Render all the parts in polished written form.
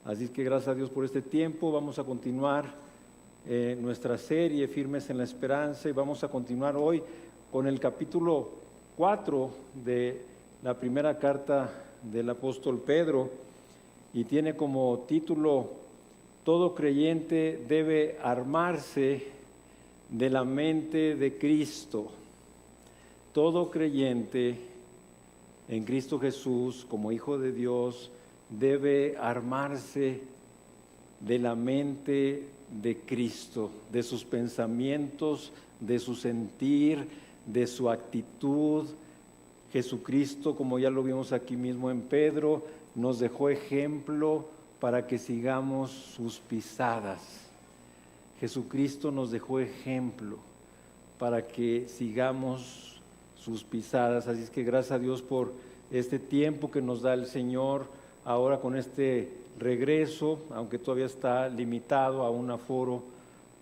Así es que gracias a Dios por este tiempo. Vamos a continuar nuestra serie Firmes en la Esperanza y vamos a continuar hoy con el capítulo 4 de la primera carta del apóstol Pedro y tiene como título: todo creyente debe armarse de la mente de Cristo. Todo creyente en Cristo Jesús como Hijo de Dios debe armarse de la mente de Cristo, de sus pensamientos, de su sentir, de su actitud. Jesucristo, como ya lo vimos aquí mismo en Pedro, nos dejó ejemplo para que sigamos sus pisadas. Jesucristo nos dejó ejemplo para que sigamos sus pisadas. Así es que gracias a Dios por este tiempo que nos da el Señor ahora con este regreso, aunque todavía está limitado a un aforo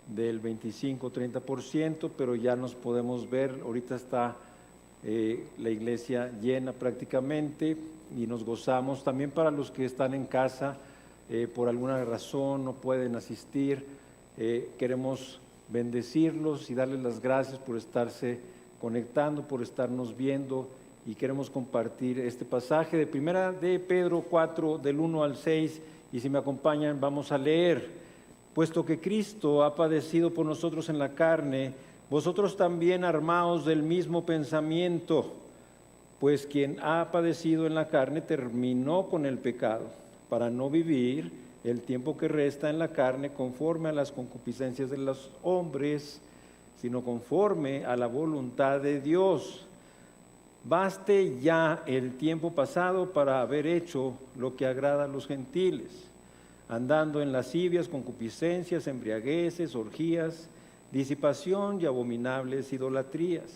del 25-30%, pero ya nos podemos ver. Ahorita está la iglesia llena prácticamente y nos gozamos. También para los que están en casa, por alguna razón no pueden asistir, queremos bendecirlos y darles las gracias por estarse conectando, por estarnos viendo, y queremos compartir este pasaje de Primera de Pedro 4, del 1 al 6, y si me acompañan vamos a leer. Puesto que Cristo ha padecido por nosotros en la carne, vosotros también armaos del mismo pensamiento, pues quien ha padecido en la carne terminó con el pecado, para no vivir el tiempo que resta en la carne conforme a las concupiscencias de los hombres, sino conforme a la voluntad de Dios. Baste ya el tiempo pasado para haber hecho lo que agrada a los gentiles, andando en lascivias, concupiscencias, embriagueces, orgías, disipación y abominables idolatrías.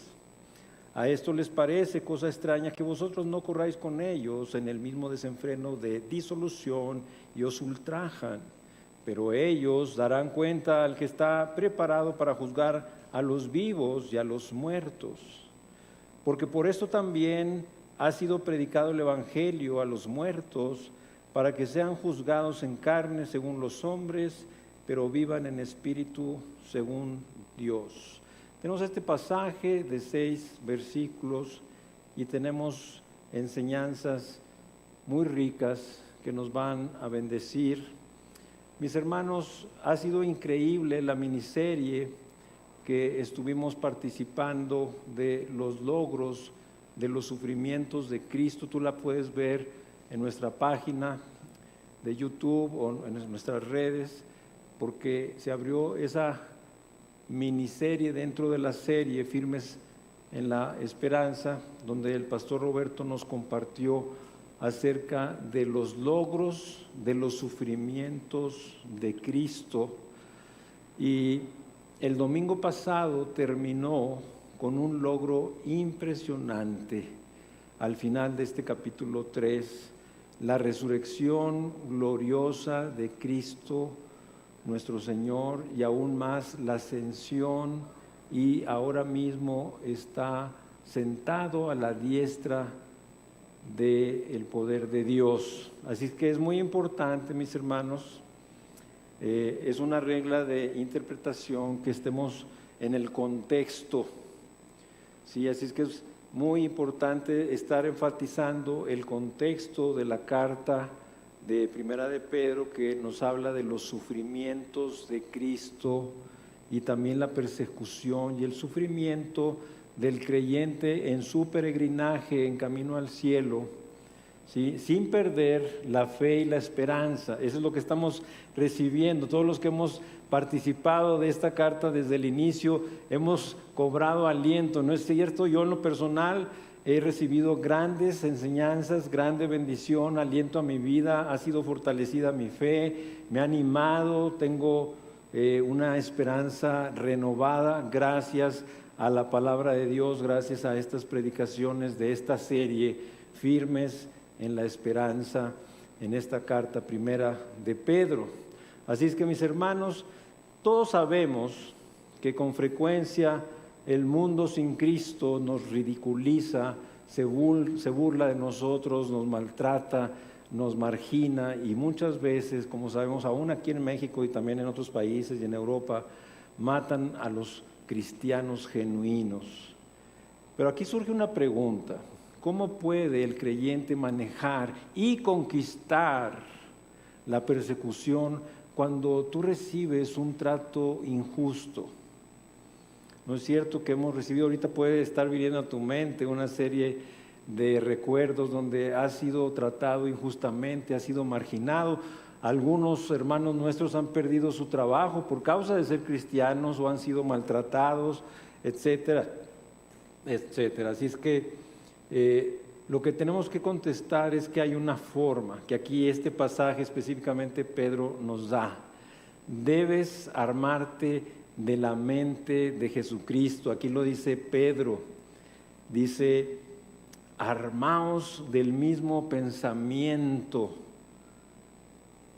A esto les parece cosa extraña que vosotros no corráis con ellos en el mismo desenfreno de disolución y os ultrajan, pero ellos darán cuenta al que está preparado para juzgar a los vivos y a los muertos. Porque por esto también ha sido predicado el Evangelio a los muertos, para que sean juzgados en carne según los hombres, pero vivan en espíritu según Dios. Tenemos este pasaje de 6 versículos y tenemos enseñanzas muy ricas que nos van a bendecir. Mis hermanos, ha sido increíble la miniserie que estuvimos participando de los logros, de los sufrimientos de Cristo. Tú la puedes ver en nuestra página de YouTube o en nuestras redes, porque se abrió esa miniserie dentro de la serie Firmes en la Esperanza, donde el pastor Roberto nos compartió acerca de los logros, de los sufrimientos de Cristo. Y el domingo pasado terminó con un logro impresionante al final de este capítulo 3, la resurrección gloriosa de Cristo nuestro Señor, y aún más la ascensión, y ahora mismo está sentado a la diestra del poder de Dios. Así que es muy importante, mis hermanos, es una regla de interpretación que estemos en el contexto, ¿sí? Así es que es muy importante estar enfatizando el contexto de la carta de Primera de Pedro, que nos habla de los sufrimientos de Cristo y también la persecución y el sufrimiento del creyente en su peregrinaje en camino al cielo, ¿sí? Sin perder la fe y la esperanza. Eso es lo que estamos recibiendo. Todos los que hemos participado de esta carta desde el inicio hemos cobrado aliento, ¿no es cierto? Yo en lo personal he recibido grandes enseñanzas, grande bendición, aliento a mi vida, ha sido fortalecida mi fe, me ha animado, tengo una esperanza renovada gracias a la palabra de Dios, gracias a estas predicaciones de esta serie Firmes en la Esperanza, en esta carta primera de Pedro. Así es que, mis hermanos, todos sabemos que con frecuencia el mundo sin Cristo nos ridiculiza, se burla de nosotros, nos maltrata, nos margina y muchas veces, como sabemos, aún aquí en México y también en otros países y en Europa, matan a los cristianos genuinos. Pero aquí surge una pregunta: ¿cómo puede el creyente manejar y conquistar la persecución cuando tú recibes un trato injusto? ¿No es cierto que hemos recibido, ahorita puede estar viniendo a tu mente una serie de recuerdos donde has sido tratado injustamente, has sido marginado? Algunos hermanos nuestros han perdido su trabajo por causa de ser cristianos o han sido maltratados, etcétera, etcétera. Así es que lo que tenemos que contestar es que hay una forma, que aquí este pasaje específicamente Pedro nos da. Debes armarte de la mente de Jesucristo. Aquí lo dice Pedro, dice: armaos del mismo pensamiento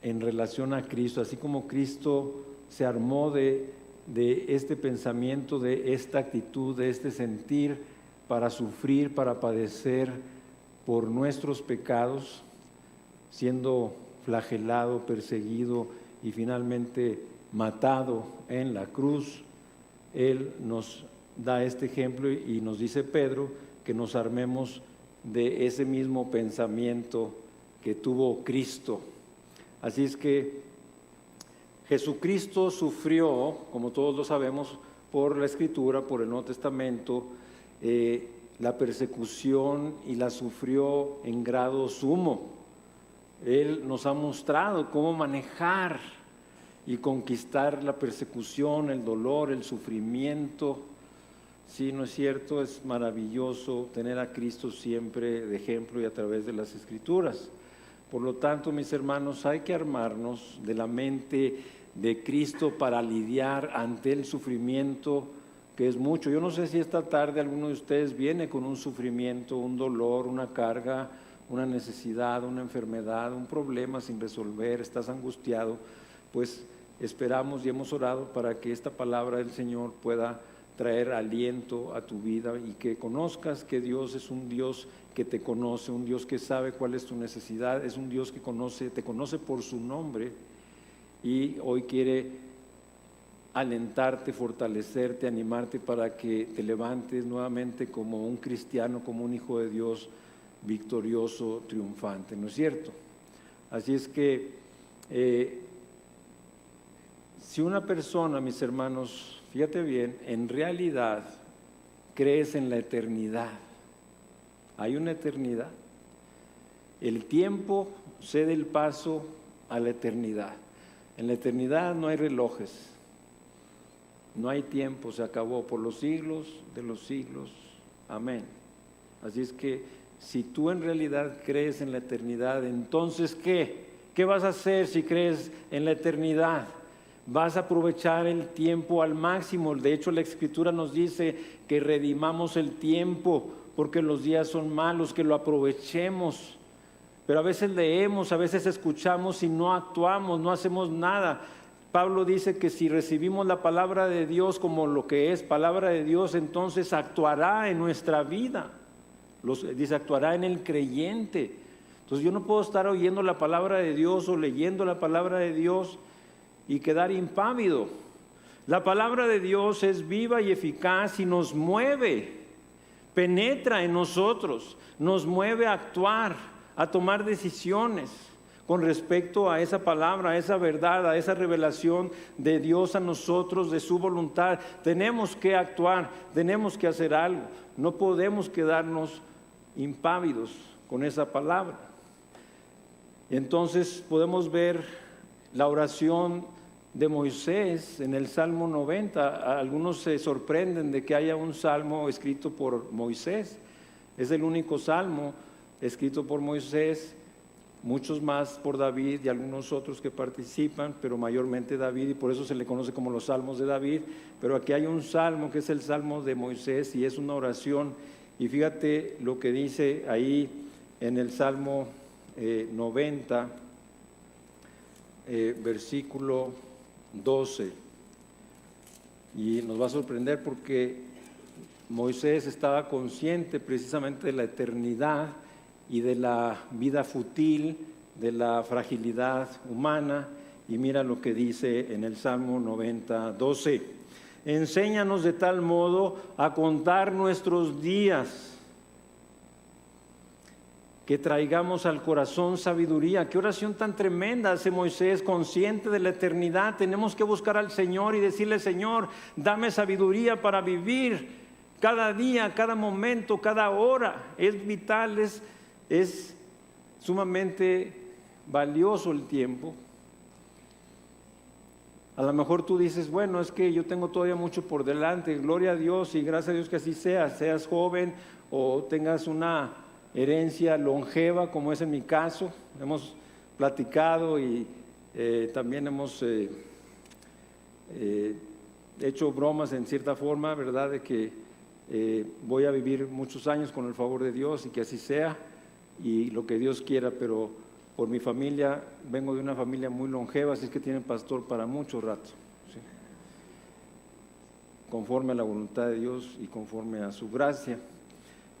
en relación a Cristo, así como Cristo se armó de este pensamiento, de esta actitud, de este sentir para sufrir, para padecer por nuestros pecados, siendo flagelado, perseguido y finalmente matado en la cruz. Él nos da este ejemplo y nos dice Pedro que nos armemos de ese mismo pensamiento que tuvo Cristo. Así es que Jesucristo sufrió, como todos lo sabemos, por la Escritura, por el Nuevo Testamento, la persecución, y la sufrió en grado sumo. Él nos ha mostrado cómo manejar y conquistar la persecución, el dolor, el sufrimiento. Sí, ¿no es cierto? Es maravilloso tener a Cristo siempre de ejemplo y a través de las Escrituras. Por lo tanto, mis hermanos, hay que armarnos de la mente de Cristo para lidiar ante el sufrimiento, que es mucho. Yo no sé si esta tarde alguno de ustedes viene con un sufrimiento, un dolor, una carga, una necesidad, una enfermedad, un problema sin resolver, estás angustiado. Pues esperamos y hemos orado para que esta palabra del Señor pueda traer aliento a tu vida y que conozcas que Dios es un Dios que te conoce, un Dios que sabe cuál es tu necesidad, es un Dios que te conoce por su nombre, y hoy quiere alentarte, fortalecerte, animarte para que te levantes nuevamente como un cristiano, como un hijo de Dios victorioso, triunfante, ¿no es cierto? Así es que si una persona, mis hermanos, fíjate bien, en realidad crees en la eternidad, hay una eternidad, el tiempo cede el paso a la eternidad. En la eternidad no hay relojes, no hay tiempo, se acabó por los siglos de los siglos. Amén. Así es que si tú en realidad crees en la eternidad, entonces ¿qué? ¿Qué vas a hacer si crees en la eternidad? Vas a aprovechar el tiempo al máximo. De hecho, la Escritura nos dice que redimamos el tiempo porque los días son malos, que lo aprovechemos. Pero a veces leemos, a veces escuchamos y no actuamos, no hacemos nada. Pablo dice que si recibimos la palabra de Dios como lo que es palabra de Dios, entonces actuará en nuestra vida. Dice, actuará en el creyente. Entonces yo no puedo estar oyendo la palabra de Dios o leyendo la palabra de Dios y quedar impávido. La palabra de Dios es viva y eficaz y nos mueve, penetra en nosotros, nos mueve a actuar, a tomar decisiones con respecto a esa palabra, a esa verdad, a esa revelación de Dios a nosotros, de su voluntad. Tenemos que actuar, tenemos que hacer algo, no podemos quedarnos impávidos con esa palabra. Entonces podemos ver la oración de Moisés en el Salmo 90. Algunos se sorprenden de que haya un salmo escrito por Moisés. Es el único salmo escrito por Moisés, muchos más por David y algunos otros que participan, pero mayormente David, y por eso se le conoce como los salmos de David. Pero aquí hay un salmo que es el salmo de Moisés y es una oración, y fíjate lo que dice ahí en el Salmo 90, versículo 12, y nos va a sorprender porque Moisés estaba consciente precisamente de la eternidad y de la vida fútil, de la fragilidad humana. Y mira lo que dice en el Salmo 90:12. Enséñanos de tal modo a contar nuestros días, que traigamos al corazón sabiduría. Qué oración tan tremenda hace Moisés, consciente de la eternidad. Tenemos que buscar al Señor y decirle: Señor, dame sabiduría para vivir cada día, cada momento, cada hora. Es vital, es sumamente valioso el tiempo. A lo mejor tú dices: bueno, es que yo tengo todavía mucho por delante. Gloria a Dios y gracias a Dios que así sea. Seas joven o tengas una herencia longeva, como es en mi caso. Hemos platicado y también hemos hecho bromas en cierta forma, ¿verdad? De que voy a vivir muchos años con el favor de Dios y que así sea y lo que Dios quiera, pero por mi familia, vengo de una familia muy longeva, así es que tienen pastor para mucho rato, ¿sí? Conforme a la voluntad de Dios y conforme a su gracia.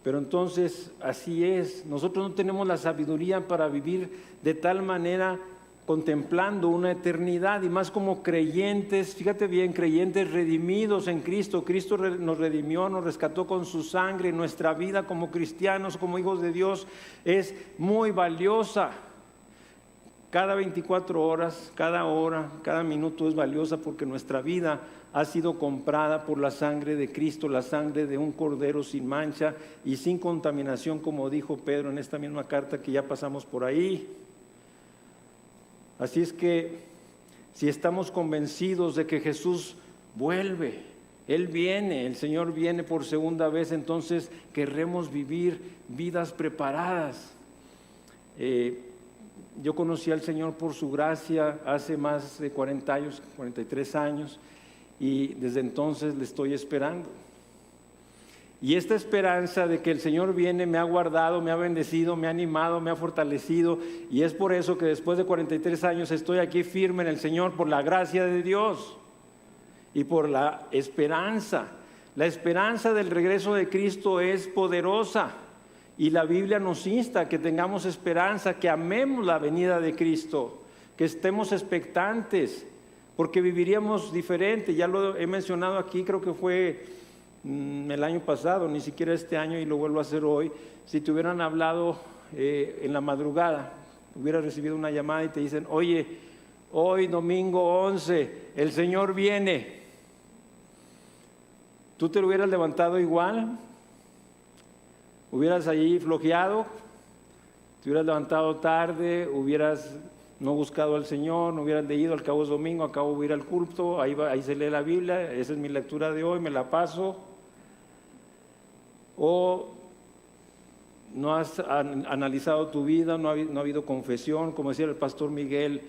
Pero entonces así es, nosotros no tenemos la sabiduría para vivir de tal manera contemplando una eternidad, y más como creyentes, fíjate bien, creyentes redimidos en Cristo. Cristo nos redimió, nos rescató con su sangre. Nuestra vida como cristianos, como hijos de Dios, es muy valiosa. Cada 24 horas, cada hora, cada minuto es valiosa, porque nuestra vida ha sido comprada por la sangre de Cristo, la sangre de un cordero sin mancha y sin contaminación, como dijo Pedro en esta misma carta que ya pasamos por ahí. Así es que si estamos convencidos de que Jesús vuelve, Él viene, el Señor viene por segunda vez, entonces querremos vivir vidas preparadas. Yo conocí al Señor por su gracia hace más de 40 años, 43 años, y desde entonces le estoy esperando. Y esta esperanza de que el Señor viene me ha guardado, me ha bendecido, me ha animado, me ha fortalecido, y es por eso que después de 43 años estoy aquí firme en el Señor, por la gracia de Dios y por la esperanza. La esperanza del regreso de Cristo es poderosa, y la Biblia nos insta a que tengamos esperanza, que amemos la venida de Cristo, que estemos expectantes, porque viviríamos diferente. Ya lo he mencionado aquí, creo que fue el año pasado, ni siquiera este año, y lo vuelvo a hacer hoy. Si te hubieran hablado en la madrugada, hubieras recibido una llamada y te dicen: oye, hoy domingo 11, el Señor viene. ¿Tú te lo hubieras levantado igual? ¿Hubieras allí flojeado? ¿Te hubieras levantado tarde? ¿Hubieras no buscado al Señor? ¿No hubieras leído? Al cabo es domingo, acabo de ir al culto, ahí se lee la Biblia, esa es mi lectura de hoy, me la paso. ¿O no has analizado tu vida? No ha habido confesión, como decía el pastor Miguel,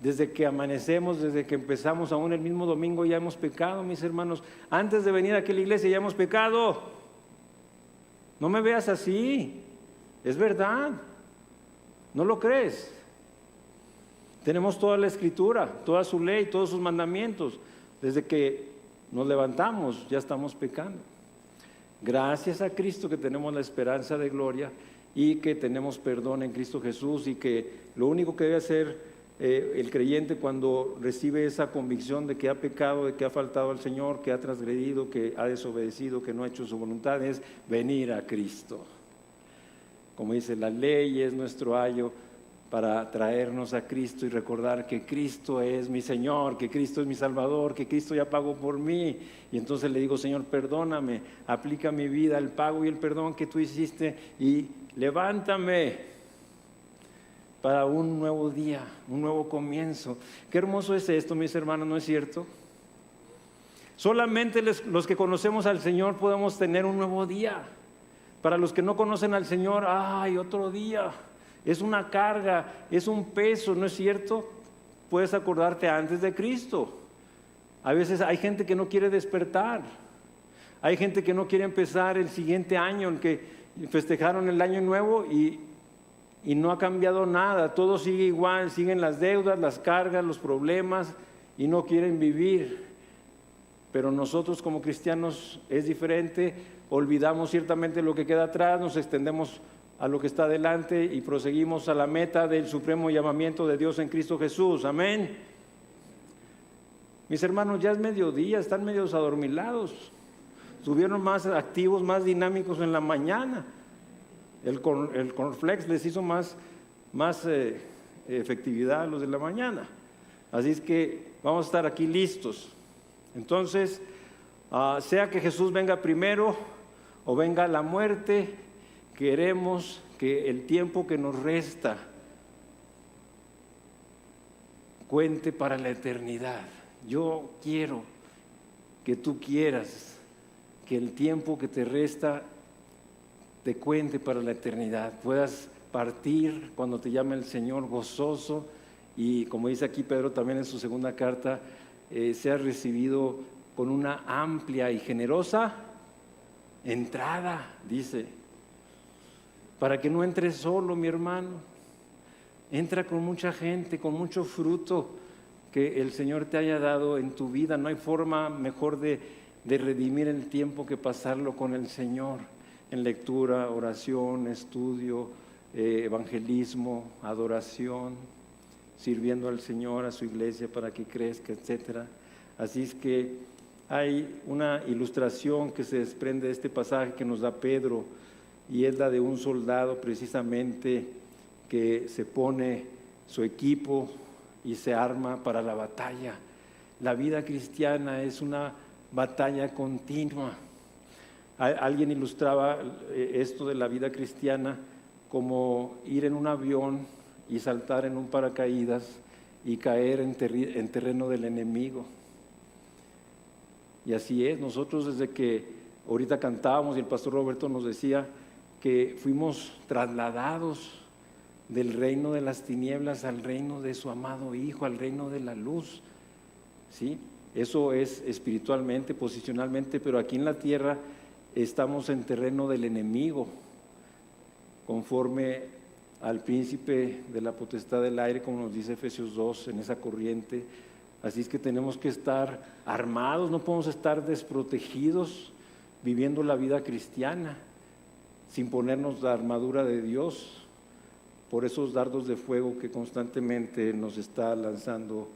desde que amanecemos, desde que empezamos, aún el mismo domingo ya hemos pecado, mis hermanos. Antes de venir aquí a la iglesia ya hemos pecado. No me veas así, es verdad. ¿No lo crees? Tenemos toda la Escritura, toda su ley, todos sus mandamientos. Desde que nos levantamos ya estamos pecando. Gracias a Cristo que tenemos la esperanza de gloria y que tenemos perdón en Cristo Jesús, y que lo único que debe hacer el creyente cuando recibe esa convicción de que ha pecado, de que ha faltado al Señor, que ha transgredido, que ha desobedecido, que no ha hecho su voluntad, es venir a Cristo. Como dice, la ley es nuestro ayo para traernos a Cristo y recordar que Cristo es mi Señor, que Cristo es mi Salvador, que Cristo ya pagó por mí. Y entonces le digo: Señor, perdóname, aplica a mi vida el pago y el perdón que tú hiciste, y levántame para un nuevo día, un nuevo comienzo. Qué hermoso es esto, mis hermanos, ¿no es cierto? Solamente los que conocemos al Señor podemos tener un nuevo día. Para los que no conocen al Señor, ¡ay, otro día! Es una carga, es un peso, ¿no es cierto? Puedes acordarte antes de Cristo. A veces hay gente que no quiere despertar. Hay gente que no quiere empezar el siguiente año, en que festejaron el año nuevo y no ha cambiado nada. Todo sigue igual, siguen las deudas, las cargas, los problemas, y no quieren vivir. Pero nosotros como cristianos es diferente, olvidamos ciertamente lo que queda atrás, nos extendemos a lo que está adelante y proseguimos a la meta del supremo llamamiento de Dios en Cristo Jesús. Amén. Mis hermanos, ya es mediodía, están medios adormilados. Estuvieron más activos, más dinámicos en la mañana. El cornflakes les hizo más efectividad a los de la mañana. Así es que vamos a estar aquí listos. Entonces, sea que Jesús venga primero o venga la muerte, queremos que el tiempo que nos resta cuente para la eternidad. Yo quiero que tú quieras que el tiempo que te resta te cuente para la eternidad. Puedas partir cuando te llame el Señor gozoso y, como dice aquí Pedro también en su segunda carta, seas recibido con una amplia y generosa entrada, dice, para que no entres solo, mi hermano. Entra con mucha gente, con mucho fruto que el Señor te haya dado en tu vida. No hay forma mejor de redimir el tiempo que pasarlo con el Señor, en lectura, oración, estudio, evangelismo, adoración, sirviendo al Señor, a su iglesia para que crezca, etcétera. Así es que hay una ilustración que se desprende de este pasaje que nos da Pedro, y es la de un soldado precisamente que se pone su equipo y se arma para la batalla. La vida cristiana es una batalla continua. Alguien ilustraba esto de la vida cristiana como ir en un avión y saltar en un paracaídas y caer en terreno del enemigo. Y así es, nosotros desde que ahorita cantábamos y el pastor Roberto nos decía que fuimos trasladados del reino de las tinieblas al reino de su amado Hijo, al reino de la luz, ¿sí? Eso es espiritualmente, posicionalmente, pero aquí en la tierra estamos en terreno del enemigo, conforme al príncipe de la potestad del aire, como nos dice Efesios 2, en esa corriente. Así es que tenemos que estar armados, no podemos estar desprotegidos viviendo la vida cristiana sin ponernos la armadura de Dios por esos dardos de fuego que constantemente nos está lanzando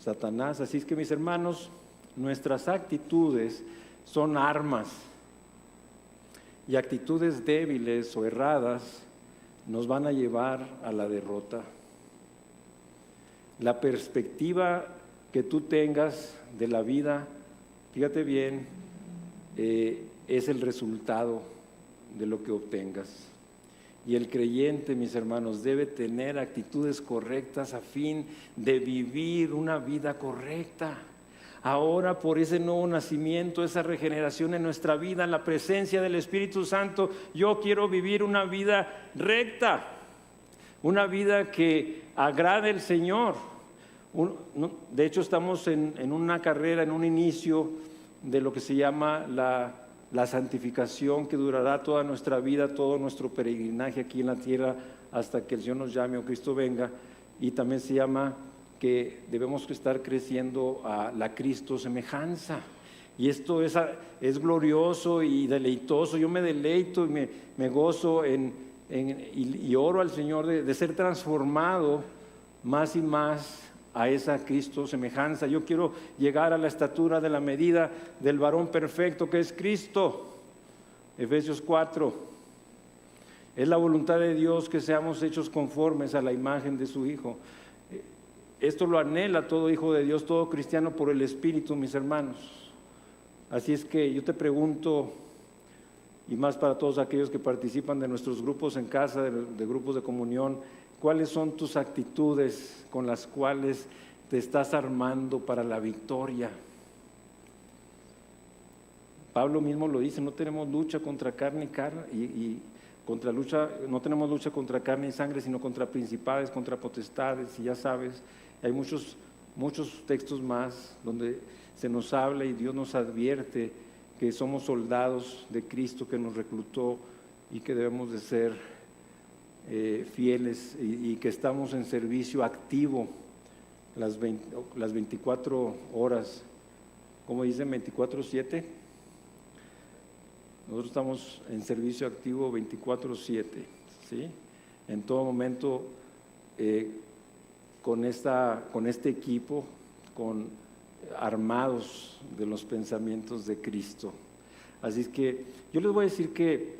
Satanás. Así es que, mis hermanos, nuestras actitudes son armas, y actitudes débiles o erradas nos van a llevar a la derrota. La perspectiva que tú tengas de la vida, fíjate bien, es el resultado de lo que obtengas. Y el creyente, mis hermanos, debe tener actitudes correctas a fin de vivir una vida correcta. Ahora, por ese nuevo nacimiento, esa regeneración en nuestra vida, en la presencia del Espíritu Santo, yo quiero vivir una vida recta, una vida que agrade al Señor. De hecho, estamos en una carrera, en un inicio de lo que se llama la santificación, que durará toda nuestra vida, todo nuestro peregrinaje aquí en la tierra hasta que el Señor nos llame o Cristo venga. Y también se llama que debemos estar creciendo a la Cristo semejanza. Y esto es glorioso y deleitoso. Yo me deleito y me gozo y oro al Señor de ser transformado más y más a esa Cristo semejanza. Yo quiero llegar a la estatura de la medida del varón perfecto que es Cristo. Efesios 4. Es la voluntad de Dios que seamos hechos conformes a la imagen de su Hijo. Esto lo anhela todo hijo de Dios, todo cristiano por el Espíritu, mis hermanos. Así es que yo te pregunto, y más para todos aquellos que participan de nuestros grupos en casa, de grupos de comunión, ¿cuáles son tus actitudes con las cuales te estás armando para la victoria? Pablo mismo lo dice, no tenemos lucha contra carne y no tenemos lucha contra carne y sangre, sino contra principados, contra potestades, y ya sabes, hay muchos textos más donde se nos habla y Dios nos advierte que somos soldados de Cristo que nos reclutó y que debemos de ser fieles y que estamos en servicio activo las 24 horas, como dicen, 24/7. Nosotros estamos en servicio activo 24/7, ¿sí? En todo momento con este equipo, armados de los pensamientos de Cristo. Así es que yo les voy a decir que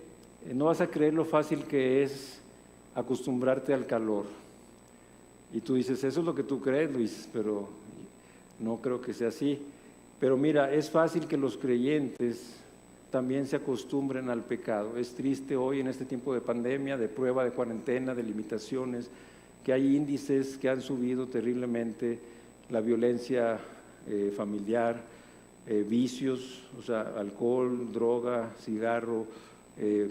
no vas a creer lo fácil que es acostumbrarte al calor. Y tú dices, eso es lo que tú crees, Luis, pero no creo que sea así. Pero mira, es fácil que los creyentes también se acostumbren al pecado. Es triste hoy en este tiempo de pandemia, de prueba, de cuarentena, de limitaciones, que hay índices que han subido terriblemente, la violencia familiar, vicios, o sea, alcohol, droga, cigarro,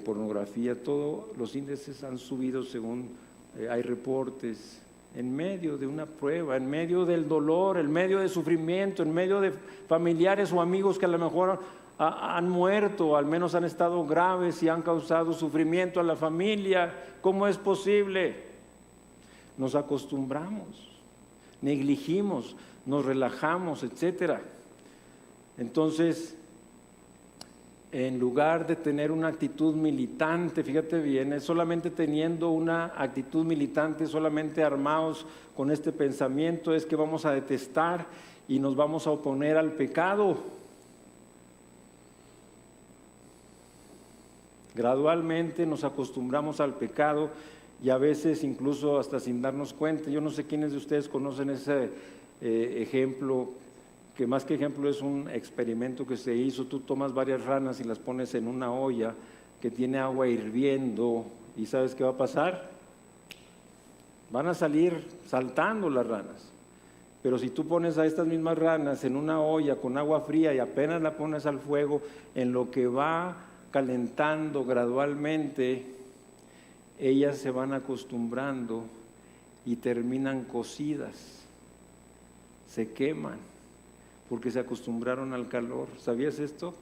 pornografía, todos los índices han subido según hay reportes. En medio de una prueba, en medio del dolor, en medio del sufrimiento, en medio de familiares o amigos que a lo mejor han muerto, al menos han estado graves y han causado sufrimiento a la familia. ¿Cómo es posible? Nos acostumbramos, negligimos, nos relajamos, etcétera. Entonces, en lugar de tener una actitud militante, fíjate bien, es solamente teniendo una actitud militante, solamente armados con este pensamiento, es que vamos a detestar y nos vamos a oponer al pecado. Gradualmente nos acostumbramos al pecado y a veces incluso hasta sin darnos cuenta. Yo no sé quiénes de ustedes conocen ese ejemplo, que más que ejemplo es un experimento que se hizo. Tú tomas varias ranas y las pones en una olla que tiene agua hirviendo y ¿sabes qué va a pasar? Van a salir saltando las ranas. Pero si tú pones a estas mismas ranas en una olla con agua fría y apenas la pones al fuego, en lo que va calentando gradualmente, ellas se van acostumbrando y terminan cocidas, se queman, porque se acostumbraron al calor. ¿Sabías esto?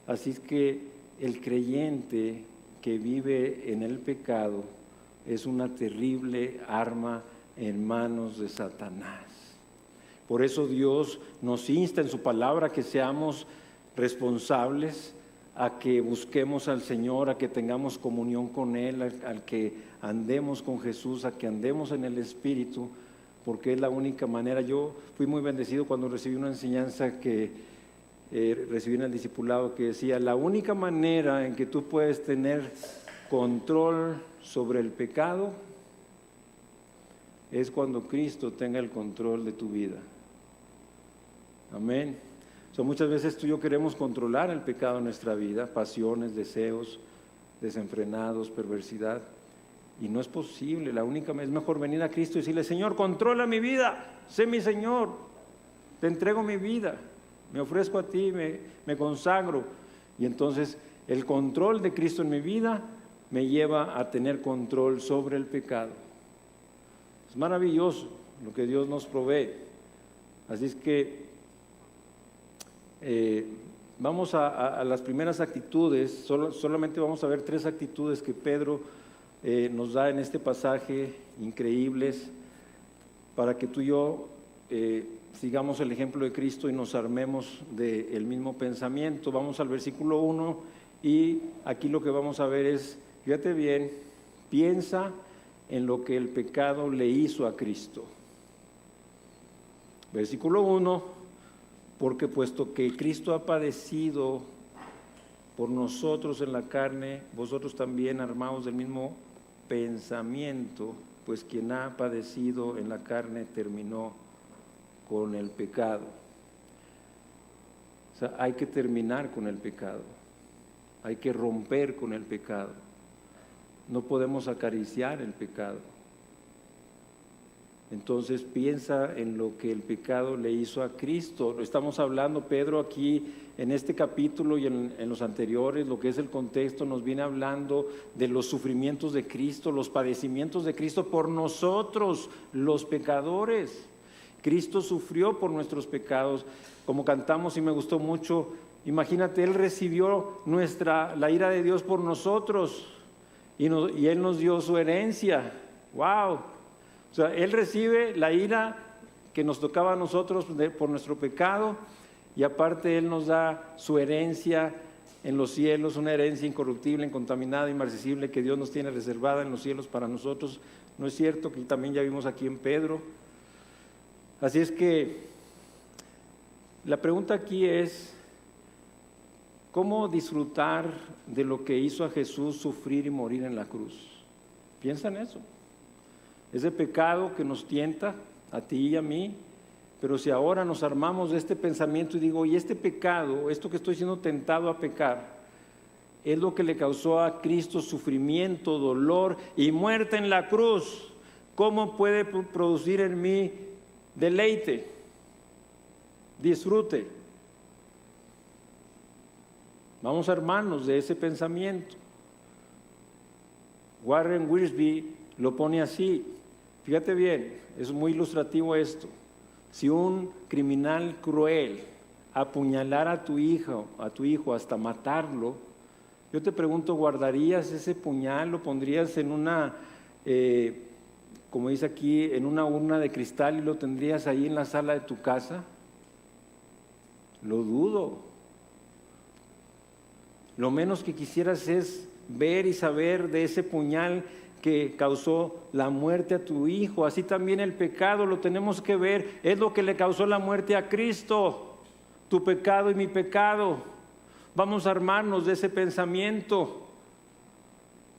Así es que el creyente que vive en el pecado es una terrible arma en manos de Satanás. Por eso Dios nos insta en su palabra que seamos responsables, a que busquemos al Señor, a que tengamos comunión con Él, al que andemos con Jesús, a que andemos en el Espíritu, porque es la única manera. Yo fui muy bendecido cuando recibí una enseñanza que recibí en el discipulado que decía, la única manera en que tú puedes tener control sobre el pecado es cuando Cristo tenga el control de tu vida. Amén. Muchas veces tú y yo queremos controlar el pecado en nuestra vida, pasiones, deseos desenfrenados, perversidad, y no es posible. La única es mejor venir a Cristo y decirle, Señor, controla mi vida, sé mi Señor, te entrego mi vida, me ofrezco a ti, me consagro, y entonces el control de Cristo en mi vida me lleva a tener control sobre el pecado. Es maravilloso lo que Dios nos provee. Así es que vamos a las primeras actitudes. Solamente vamos a ver 3 actitudes que Pedro nos da en este pasaje, increíbles, para que tú y yo sigamos el ejemplo de Cristo y nos armemos del mismo pensamiento. Vamos al versículo 1 y aquí lo que vamos a ver es, fíjate bien, piensa en lo que el pecado le hizo a Cristo. Versículo 1, porque puesto que Cristo ha padecido por nosotros en la carne, vosotros también armaos del mismo pensamiento, pues quien ha padecido en la carne terminó con el pecado. O sea, hay que terminar con el pecado, hay que romper con el pecado. No podemos acariciar el pecado. Entonces piensa en lo que el pecado le hizo a Cristo. Estamos hablando, Pedro, aquí en este capítulo y en los anteriores, lo que es el contexto, nos viene hablando de los sufrimientos de Cristo, los padecimientos de Cristo por nosotros, los pecadores. Cristo sufrió por nuestros pecados, como cantamos y me gustó mucho. Imagínate, Él recibió la ira de Dios por nosotros y Él nos dio su herencia. ¡Wow! O sea, Él recibe la ira que nos tocaba a nosotros por nuestro pecado y aparte Él nos da su herencia en los cielos, una herencia incorruptible, incontaminada, inmarcesible, que Dios nos tiene reservada en los cielos para nosotros. ¿No es cierto? Que también ya vimos aquí en Pedro. Así es que la pregunta aquí es, ¿cómo disfrutar de lo que hizo a Jesús sufrir y morir en la cruz? Piensa en eso. Ese pecado que nos tienta a ti y a mí, pero si ahora nos armamos de este pensamiento y digo, y este pecado, esto que estoy siendo tentado a pecar, es lo que le causó a Cristo sufrimiento, dolor y muerte en la cruz, ¿cómo puede producir en mí deleite, disfrute? Vamos a hermanos de ese pensamiento. Warren Wiersbe lo pone así. Fíjate bien, es muy ilustrativo esto. Si un criminal cruel apuñalara a tu hijo hasta matarlo, yo te pregunto, ¿guardarías ese puñal? ¿Lo pondrías en una, como dice aquí, en una urna de cristal y lo tendrías ahí en la sala de tu casa? Lo dudo. Lo menos que quisieras es ver y saber de ese puñal que causó la muerte a tu hijo. Así también el pecado lo tenemos que ver, es lo que le causó la muerte a Cristo, tu pecado y mi pecado. Vamos a armarnos de ese pensamiento.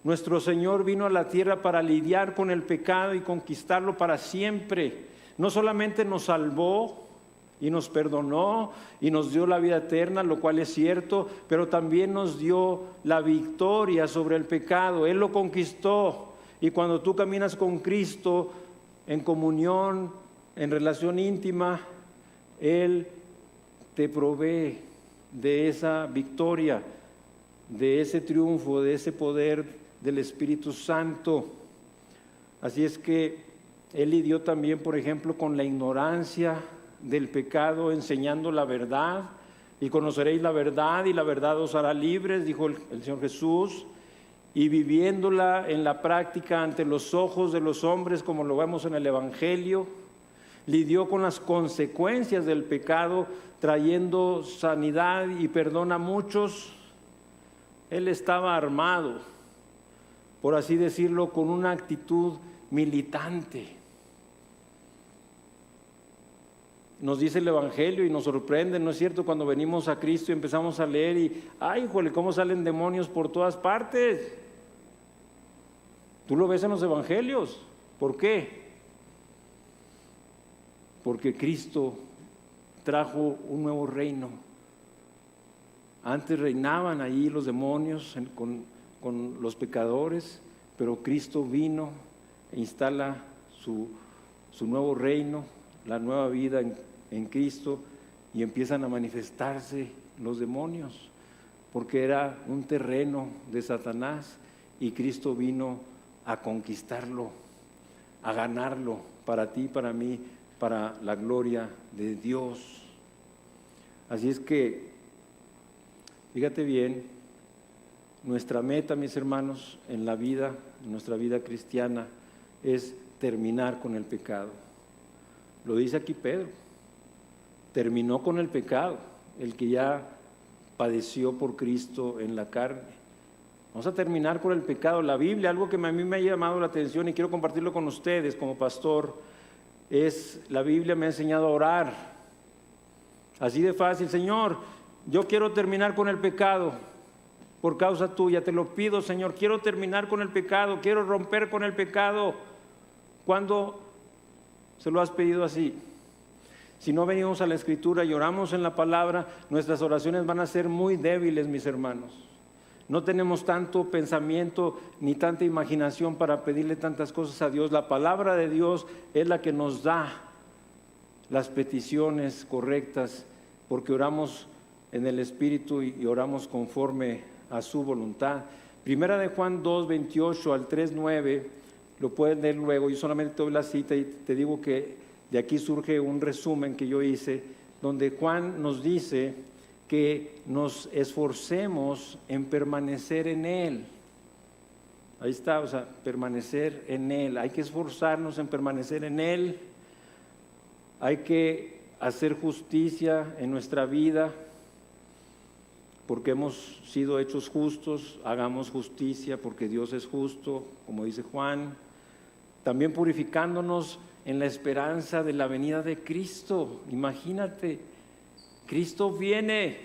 Nuestro Señor vino a la tierra para lidiar con el pecado y conquistarlo para siempre. No solamente nos salvó y nos perdonó y nos dio la vida eterna, lo cual es cierto, pero también nos dio la victoria sobre el pecado. Él lo conquistó. Y cuando tú caminas con Cristo en comunión, en relación íntima, Él te provee de esa victoria, de ese triunfo, de ese poder del Espíritu Santo. Así es que Él lidió también, por ejemplo, con la ignorancia del pecado, enseñando la verdad. Y conoceréis la verdad y la verdad os hará libres, dijo el Señor Jesús. Y viviéndola en la práctica ante los ojos de los hombres, como lo vemos en el Evangelio, lidió con las consecuencias del pecado, trayendo sanidad y perdón a muchos. Él estaba armado, por así decirlo, con una actitud militante. Nos dice el Evangelio y nos sorprende, ¿no es cierto? Cuando venimos a Cristo y empezamos a leer y, ¡ay, híjole, cómo salen demonios por todas partes! Tú lo ves en los Evangelios. ¿Por qué? Porque Cristo trajo un nuevo reino. Antes reinaban ahí los demonios con los pecadores, pero Cristo vino e instala su nuevo reino, la nueva vida en Cristo, y empiezan a manifestarse los demonios, porque era un terreno de Satanás y Cristo vino a conquistarlo, a ganarlo para ti, para mí, para la gloria de Dios. Así es que, fíjate bien, nuestra meta, mis hermanos, en la vida, en nuestra vida cristiana, es terminar con el pecado. Lo dice aquí Pedro, terminó con el pecado, el que ya padeció por Cristo en la carne. Vamos a terminar con el pecado. La Biblia, algo que a mí me ha llamado la atención y quiero compartirlo con ustedes como pastor, es la Biblia me ha enseñado a orar. Así de fácil, Señor, yo quiero terminar con el pecado por causa tuya, te lo pido, Señor, quiero terminar con el pecado, quiero romper con el pecado. ¿Cuándo se lo has pedido así? Si no venimos a la Escritura y oramos en la palabra, nuestras oraciones van a ser muy débiles, mis hermanos. No tenemos tanto pensamiento ni tanta imaginación para pedirle tantas cosas a Dios. La palabra de Dios es la que nos da las peticiones correctas, porque oramos en el Espíritu y oramos conforme a su voluntad. Primera de Juan 2, 28 al 3, 9, lo pueden leer luego. Yo solamente te doy la cita y te digo que de aquí surge un resumen que yo hice, donde Juan nos dice que nos esforcemos en permanecer en Él. Ahí está, o sea, permanecer en Él. Hay que esforzarnos en permanecer en Él. Hay que hacer justicia en nuestra vida, porque hemos sido hechos justos, hagamos justicia porque Dios es justo, como dice Juan. También purificándonos en la esperanza de la venida de Cristo. Imagínate, Cristo viene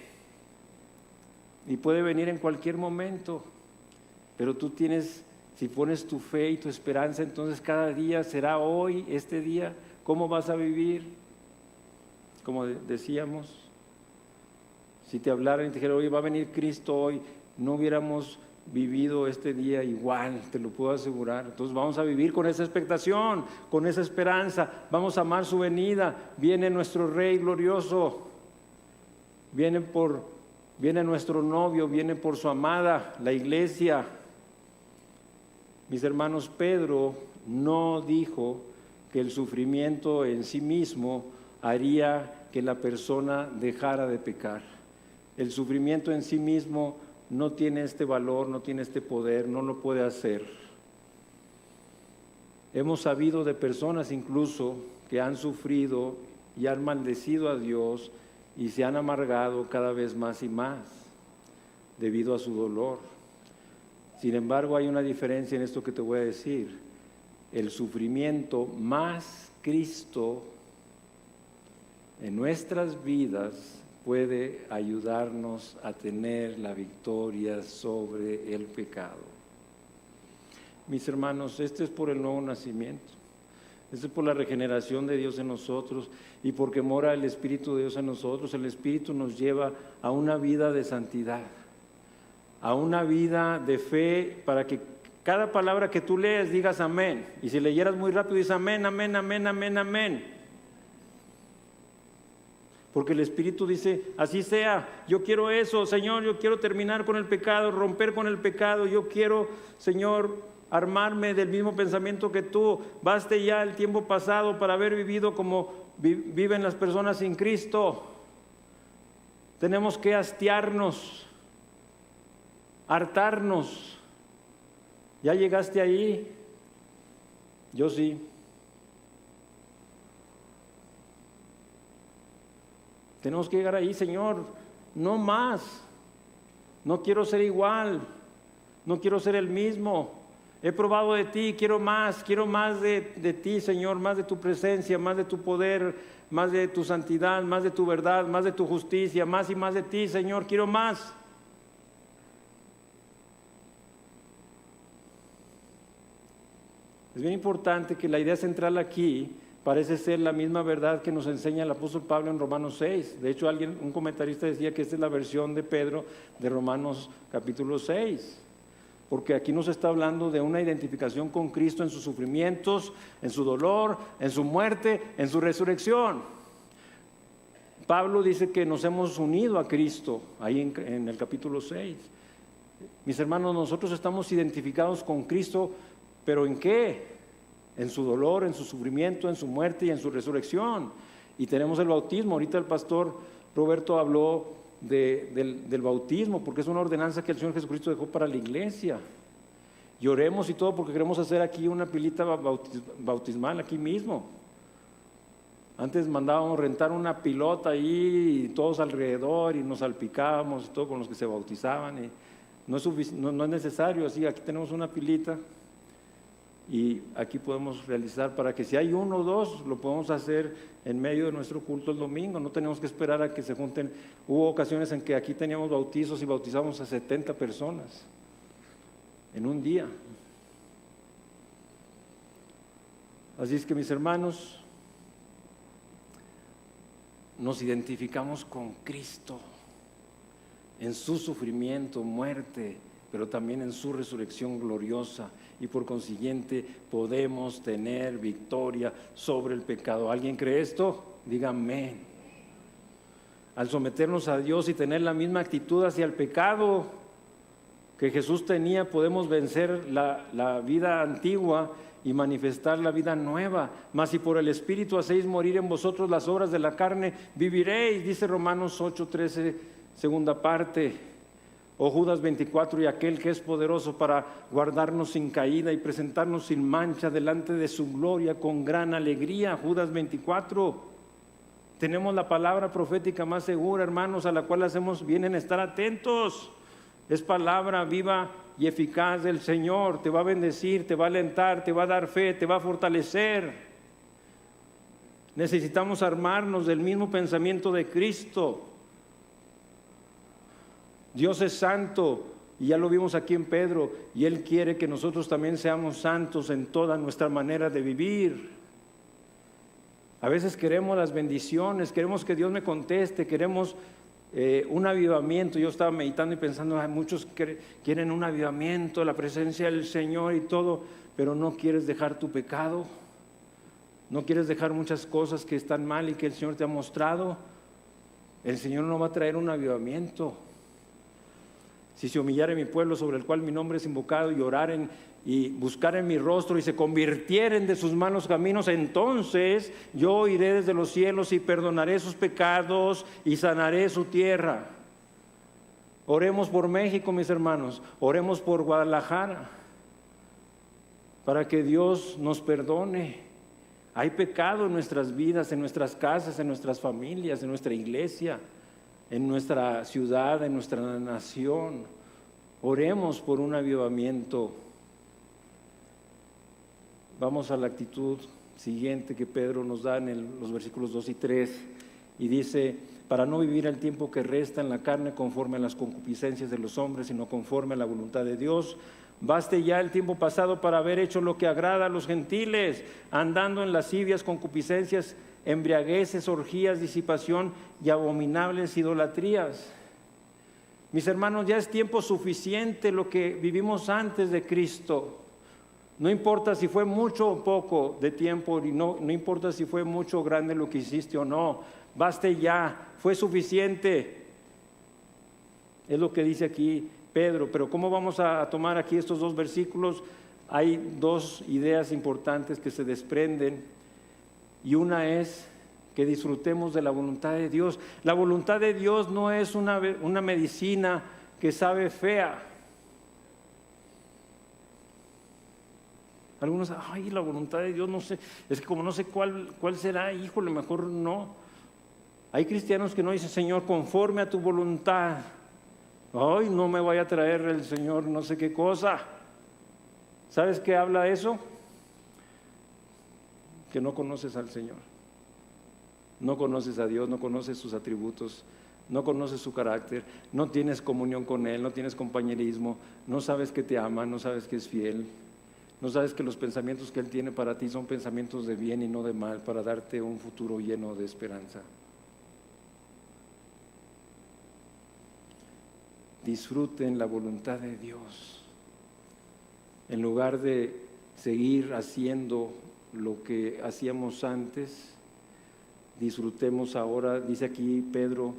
y puede venir en cualquier momento, pero tú tienes, si pones tu fe y tu esperanza, entonces cada día será hoy, este día. ¿Cómo vas a vivir? Como decíamos, si te hablaran y te dijeran, oye, va a venir Cristo hoy, no hubiéramos vivido este día igual, te lo puedo asegurar. Entonces vamos a vivir con esa expectación, con esa esperanza, vamos a amar su venida. Viene nuestro Rey glorioso, viene nuestro novio, viene por su amada, la iglesia. Mis hermanos, Pedro no dijo que el sufrimiento en sí mismo haría que la persona dejara de pecar. El sufrimiento en sí mismo no tiene este valor, no tiene este poder, no lo puede hacer. Hemos sabido de personas incluso que han sufrido y han maldecido a Dios y se han amargado cada vez más y más debido a su dolor. Sin embargo, hay una diferencia en esto que te voy a decir. El sufrimiento más Cristo en nuestras vidas puede ayudarnos a tener la victoria sobre el pecado. Mis hermanos, este es por el nuevo nacimiento, este es por la regeneración de Dios en nosotros y porque mora el Espíritu de Dios en nosotros. El Espíritu nos lleva a una vida de santidad, a una vida de fe, para que cada palabra que tú lees digas amén. Y si leyeras muy rápido, dices amén, amén, amén, amén, amén. Porque el Espíritu dice, así sea, yo quiero eso, Señor, yo quiero terminar con el pecado, romper con el pecado, yo quiero, Señor, armarme del mismo pensamiento que tú. Baste ya el tiempo pasado para haber vivido como viven las personas sin Cristo. Tenemos que hastiarnos, hartarnos. ¿Ya llegaste ahí? Yo sí. Tenemos que llegar ahí, Señor, no más. No quiero ser igual, no quiero ser el mismo. He probado de ti, quiero más de ti, Señor, más de tu presencia, más de tu poder, más de tu santidad, más de tu verdad, más de tu justicia, más y más de ti, Señor, quiero más. Es bien importante que la idea central aquí parece ser la misma verdad que nos enseña el apóstol Pablo en Romanos 6. De hecho, un comentarista decía que esta es la versión de Pedro de Romanos capítulo 6. Porque aquí nos está hablando de una identificación con Cristo en sus sufrimientos, en su dolor, en su muerte, en su resurrección. Pablo dice que nos hemos unido a Cristo, ahí en el capítulo 6. Mis hermanos, nosotros estamos identificados con Cristo, ¿pero en qué? En su dolor, en su sufrimiento, en su muerte y en su resurrección. Y tenemos el bautismo. Ahorita el pastor Roberto habló del bautismo, porque es una ordenanza que el Señor Jesucristo dejó para la iglesia. Y oremos y todo porque queremos hacer aquí una pilita bautismal aquí mismo. Antes mandábamos rentar una pilota ahí y todos alrededor y nos salpicábamos y todo con los que se bautizaban. Y no es necesario, así aquí tenemos una pilita. Y aquí podemos realizar, para que si hay uno o dos, lo podemos hacer en medio de nuestro culto el domingo. No tenemos que esperar a que se junten. Hubo ocasiones en que aquí teníamos bautizos y bautizamos a 70 personas en un día. Así es que, mis hermanos, nos identificamos con Cristo en su sufrimiento, muerte, pero también en su resurrección gloriosa, y por consiguiente podemos tener victoria sobre el pecado. ¿Alguien cree esto? Diga amén. Al someternos a Dios y tener la misma actitud hacia el pecado que Jesús tenía, podemos vencer la vida antigua y manifestar la vida nueva. Mas si por el Espíritu hacéis morir en vosotros las obras de la carne, viviréis, dice Romanos 8:13, segunda parte. O Judas 24, y aquel que es poderoso para guardarnos sin caída y presentarnos sin mancha delante de su gloria con gran alegría. Judas 24. Tenemos la palabra profética más segura, hermanos, a la cual hacemos bien en estar atentos. Es palabra viva y eficaz del Señor. Te va a bendecir, te va a alentar, te va a dar fe, te va a fortalecer. Necesitamos armarnos del mismo pensamiento de Cristo. Dios es santo, y ya lo vimos aquí en Pedro, y Él quiere que nosotros también seamos santos en toda nuestra manera de vivir. A veces queremos las bendiciones, queremos que Dios me conteste, queremos un avivamiento. Yo estaba meditando y pensando, muchos quieren un avivamiento, la presencia del Señor y todo, pero no quieres dejar tu pecado, no quieres dejar muchas cosas que están mal y que el Señor te ha mostrado. El Señor no va a traer un avivamiento. Si se humillare mi pueblo sobre el cual mi nombre es invocado y oraren y buscaren mi rostro y se convirtieren de sus malos caminos, entonces yo iré desde los cielos y perdonaré sus pecados y sanaré su tierra. Oremos por México, mis hermanos, oremos por Guadalajara, para que Dios nos perdone. Hay pecado en nuestras vidas, en nuestras casas, en nuestras familias, en nuestra iglesia, en nuestra ciudad, en nuestra nación. Oremos por un avivamiento. Vamos a la actitud siguiente que Pedro nos da en los versículos 2 y 3, y dice: para no vivir el tiempo que resta en la carne conforme a las concupiscencias de los hombres, sino conforme a la voluntad de Dios. Baste ya el tiempo pasado para haber hecho lo que agrada a los gentiles, andando en lascivias, concupiscencias, embriagueces, orgías, disipación y abominables idolatrías. Mis hermanos, ya es tiempo suficiente lo que vivimos antes de Cristo. No importa si fue mucho o poco de tiempo, y no importa si fue mucho o grande lo que hiciste o no. Baste ya, fue suficiente. Es lo que dice aquí Pedro. Pero ¿cómo vamos a tomar aquí estos dos versículos? Hay dos ideas importantes que se desprenden, y una es que disfrutemos de la voluntad de Dios. La voluntad de Dios no es una medicina que sabe fea. Algunos, la voluntad de Dios, no sé, es que como no sé cuál será, híjole, mejor no. Hay cristianos que no dicen: Señor, conforme a tu voluntad. Ay, no me vaya a traer el Señor no sé qué cosa. ¿Sabes qué habla eso? Que no conoces al Señor. No conoces a Dios, no conoces sus atributos, no conoces su carácter, no tienes comunión con Él, no tienes compañerismo, no sabes que te ama, no sabes que es fiel, no sabes que los pensamientos que Él tiene para ti son pensamientos de bien y no de mal, para darte un futuro lleno de esperanza. Disfruten la voluntad de Dios. En lugar de seguir haciendo lo que hacíamos antes, disfrutemos ahora, dice aquí Pedro,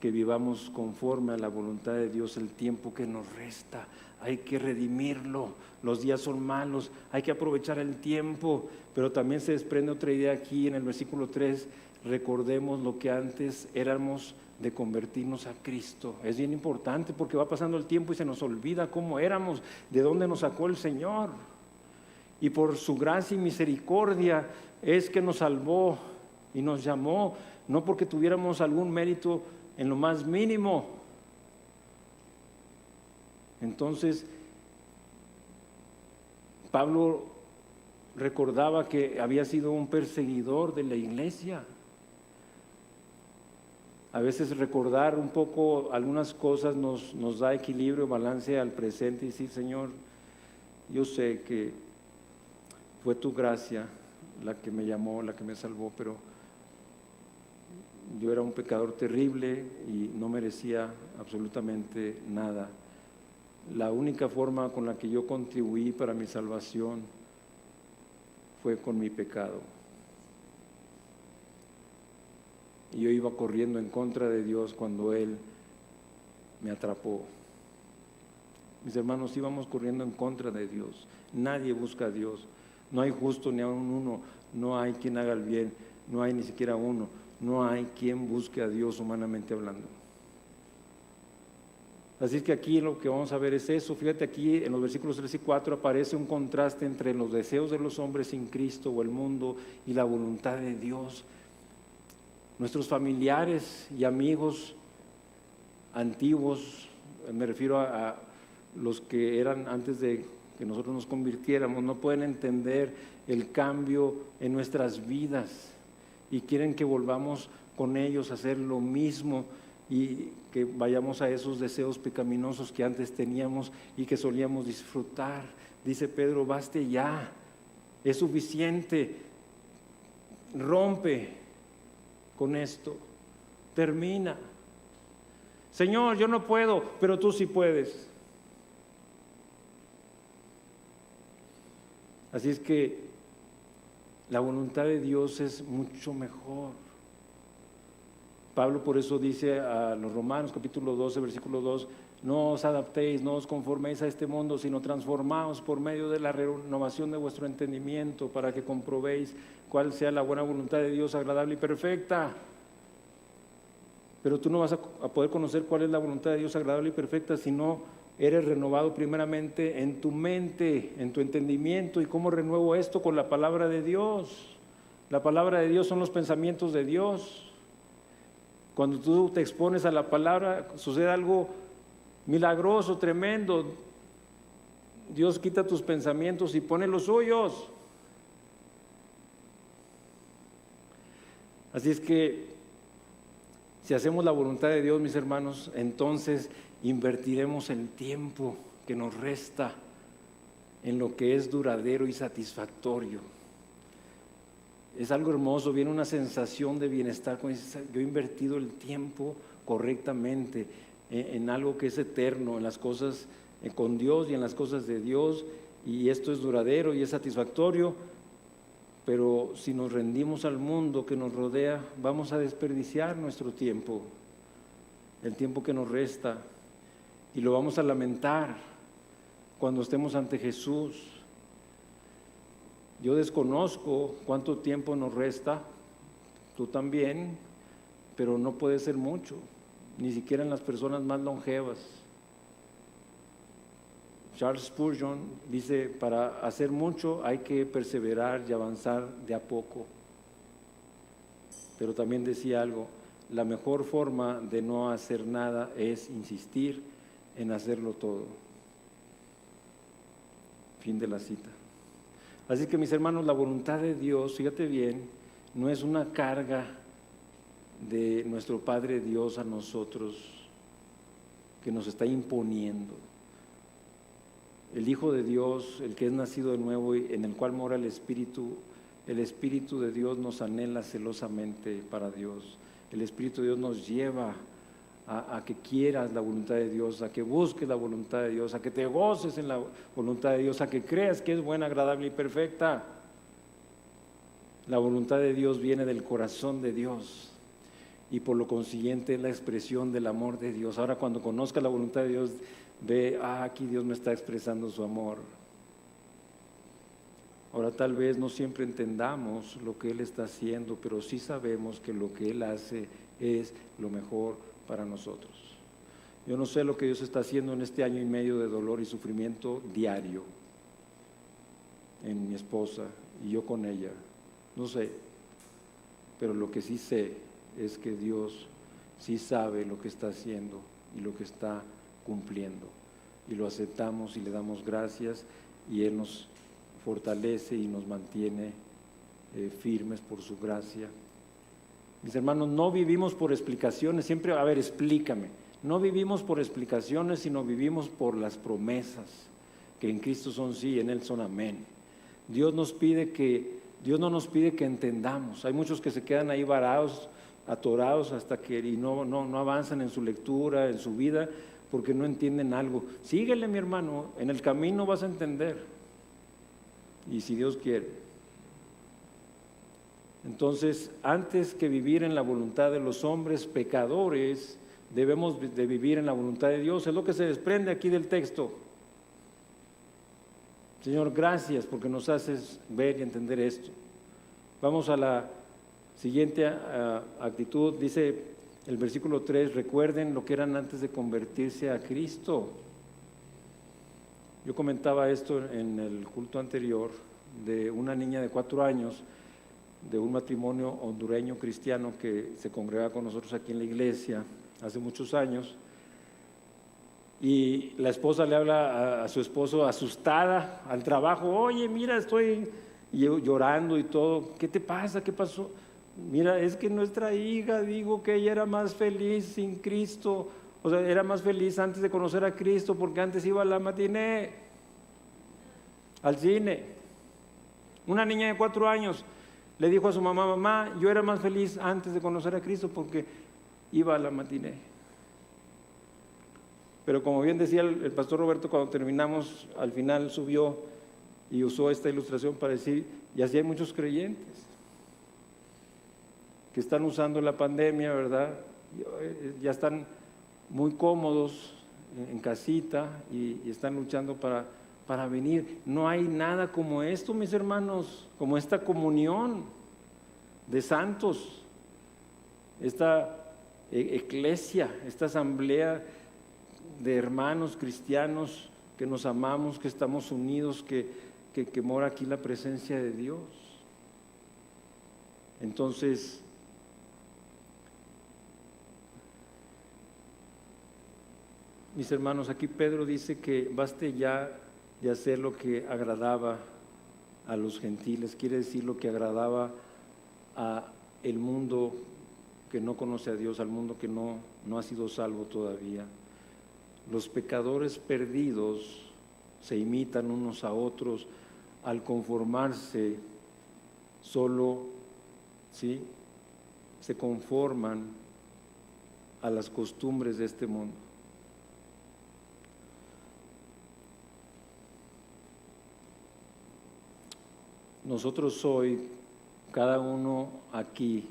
que vivamos conforme a la voluntad de Dios el tiempo que nos resta. Hay que redimirlo, los días son malos, hay que aprovechar el tiempo. Pero también se desprende otra idea aquí en el versículo 3, recordemos lo que antes éramos de convertirnos a Cristo. Es bien importante porque va pasando el tiempo y se nos olvida cómo éramos, de dónde nos sacó el Señor. Y por su gracia y misericordia es que nos salvó y nos llamó, no porque tuviéramos algún mérito en lo más mínimo. Entonces, Pablo recordaba que había sido un perseguidor de la iglesia. A veces recordar un poco algunas cosas nos da equilibrio, balance al presente y decir: Señor, yo sé que fue tu gracia la que me llamó, la que me salvó, pero yo era un pecador terrible y no merecía absolutamente nada. La única forma con la que yo contribuí para mi salvación fue con mi pecado. Y yo iba corriendo en contra de Dios cuando Él me atrapó. Mis hermanos, íbamos corriendo en contra de Dios. Nadie busca a Dios. No hay justo ni aun uno. No hay quien haga el bien. No hay ni siquiera uno. No hay quien busque a Dios humanamente hablando. Así es que aquí lo que vamos a ver es eso. Fíjate, aquí en los versículos 3 y 4 aparece un contraste entre los deseos de los hombres sin Cristo o el mundo y la voluntad de Dios. nuestros familiares y amigos antiguos, me refiero a los que eran antes de que nosotros nos convirtiéramos, no pueden entender el cambio en nuestras vidas y quieren que volvamos con ellos a hacer lo mismo y que vayamos a esos deseos pecaminosos que antes teníamos y que solíamos disfrutar. Dice Pedro, baste ya, es suficiente, rompe con esto, termina. Señor, yo no puedo, pero tú sí puedes. Así es que la voluntad de Dios es mucho mejor. Pablo por eso dice a los Romanos, capítulo 12, versículo 2, no os adaptéis, no os conforméis a este mundo, sino transformaos por medio de la renovación de vuestro entendimiento, para que comprobéis cuál sea la buena voluntad de Dios, agradable y perfecta. Pero tú no vas a poder conocer cuál es la voluntad de Dios agradable y perfecta si no eres renovado primeramente en tu mente, en tu entendimiento. ¿Y cómo renuevo esto? Con la palabra de Dios. La palabra de Dios son los pensamientos de Dios. Cuando tú te expones a la palabra, sucede algo milagroso, tremendo. Dios quita tus pensamientos y pone los suyos. Así es que si hacemos la voluntad de Dios, mis hermanos, entonces invertiremos el tiempo que nos resta en lo que es duradero y satisfactorio. Es algo hermoso, viene una sensación de bienestar cuando dices, yo he invertido el tiempo correctamente en algo que es eterno, en las cosas con Dios y en las cosas de Dios, y esto es duradero y es satisfactorio. Pero si nos rendimos al mundo que nos rodea, vamos a desperdiciar nuestro tiempo, el tiempo que nos resta, y lo vamos a lamentar cuando estemos ante Jesús. Yo desconozco cuánto tiempo nos resta, tú también, pero no puede ser mucho, ni siquiera en las personas más longevas. Charles Spurgeon dice, para hacer mucho hay que perseverar y avanzar de a poco. Pero también decía algo, la mejor forma de no hacer nada es insistir en hacerlo todo. Fin de la cita. Así que mis hermanos, la voluntad de Dios, fíjate bien, no es una carga de nuestro Padre Dios a nosotros que nos está imponiendo. El Hijo de Dios, el que es nacido de nuevo y en el cual mora el Espíritu de Dios nos anhela celosamente para Dios. El Espíritu de Dios nos lleva a que quieras la voluntad de Dios, a que busques la voluntad de Dios, a que te goces en la voluntad de Dios, a que creas que es buena, agradable y perfecta. La voluntad de Dios viene del corazón de Dios y por lo consiguiente es la expresión del amor de Dios. Ahora cuando conozcas la voluntad de Dios, ve, aquí Dios me está expresando su amor. Ahora tal vez no siempre entendamos lo que Él está haciendo, pero sí sabemos que lo que Él hace es lo mejor para nosotros. Yo no sé lo que Dios está haciendo en este año y medio de dolor y sufrimiento diario en mi esposa y yo con ella, no sé, pero lo que sí sé es que Dios sí sabe lo que está haciendo y lo que está cumpliendo, y lo aceptamos y le damos gracias, y Él nos fortalece y nos mantiene firmes por su gracia. Mis hermanos, no vivimos por explicaciones, siempre, a ver, explícame. No vivimos por explicaciones, sino vivimos por las promesas, que en Cristo son sí, en Él son amén. Dios no nos pide que entendamos. Hay muchos que se quedan ahí varados, atorados, hasta que y no avanzan en su lectura, en su vida, porque no entienden algo. Síguele, mi hermano, en el camino vas a entender. Y si Dios quiere. Entonces, antes que vivir en la voluntad de los hombres pecadores, debemos de vivir en la voluntad de Dios. Es lo que se desprende aquí del texto. Señor, gracias porque nos haces ver y entender esto. Vamos a la siguiente actitud. Dice el versículo 3, recuerden lo que eran antes de convertirse a Cristo. Yo comentaba esto en el culto anterior de una niña de 4 años. de un matrimonio hondureño cristiano que se congrega con nosotros aquí en la iglesia hace muchos años. Y la esposa le habla a su esposo asustada al trabajo: oye, mira, estoy llorando y todo. ¿Qué te pasa? ¿Qué pasó? Mira, es que nuestra hija dijo que ella era más feliz sin Cristo. O sea, era más feliz antes de conocer a Cristo, porque antes iba a la matiné, al cine. Una niña de 4 años le dijo a su mamá: mamá, yo era más feliz antes de conocer a Cristo porque iba a la matiné. Pero como bien decía el pastor Roberto, cuando terminamos, al final subió y usó esta ilustración para decir: y así hay muchos creyentes que están usando la pandemia, ¿verdad? Ya están muy cómodos en casita y están luchando para venir. No hay nada como esto, mis hermanos, como esta comunión de santos, esta eclesia, esta asamblea de hermanos cristianos que nos amamos, que estamos unidos, que mora aquí la presencia de Dios. Entonces, mis hermanos, aquí Pedro dice que baste ya de hacer lo que agradaba a los gentiles, quiere decir lo que agradaba a el mundo que no conoce a Dios, al mundo que no ha sido salvo todavía. Los pecadores perdidos se imitan unos a otros al conformarse solo, ¿sí? Se conforman a las costumbres de este mundo. Nosotros hoy, cada uno aquí,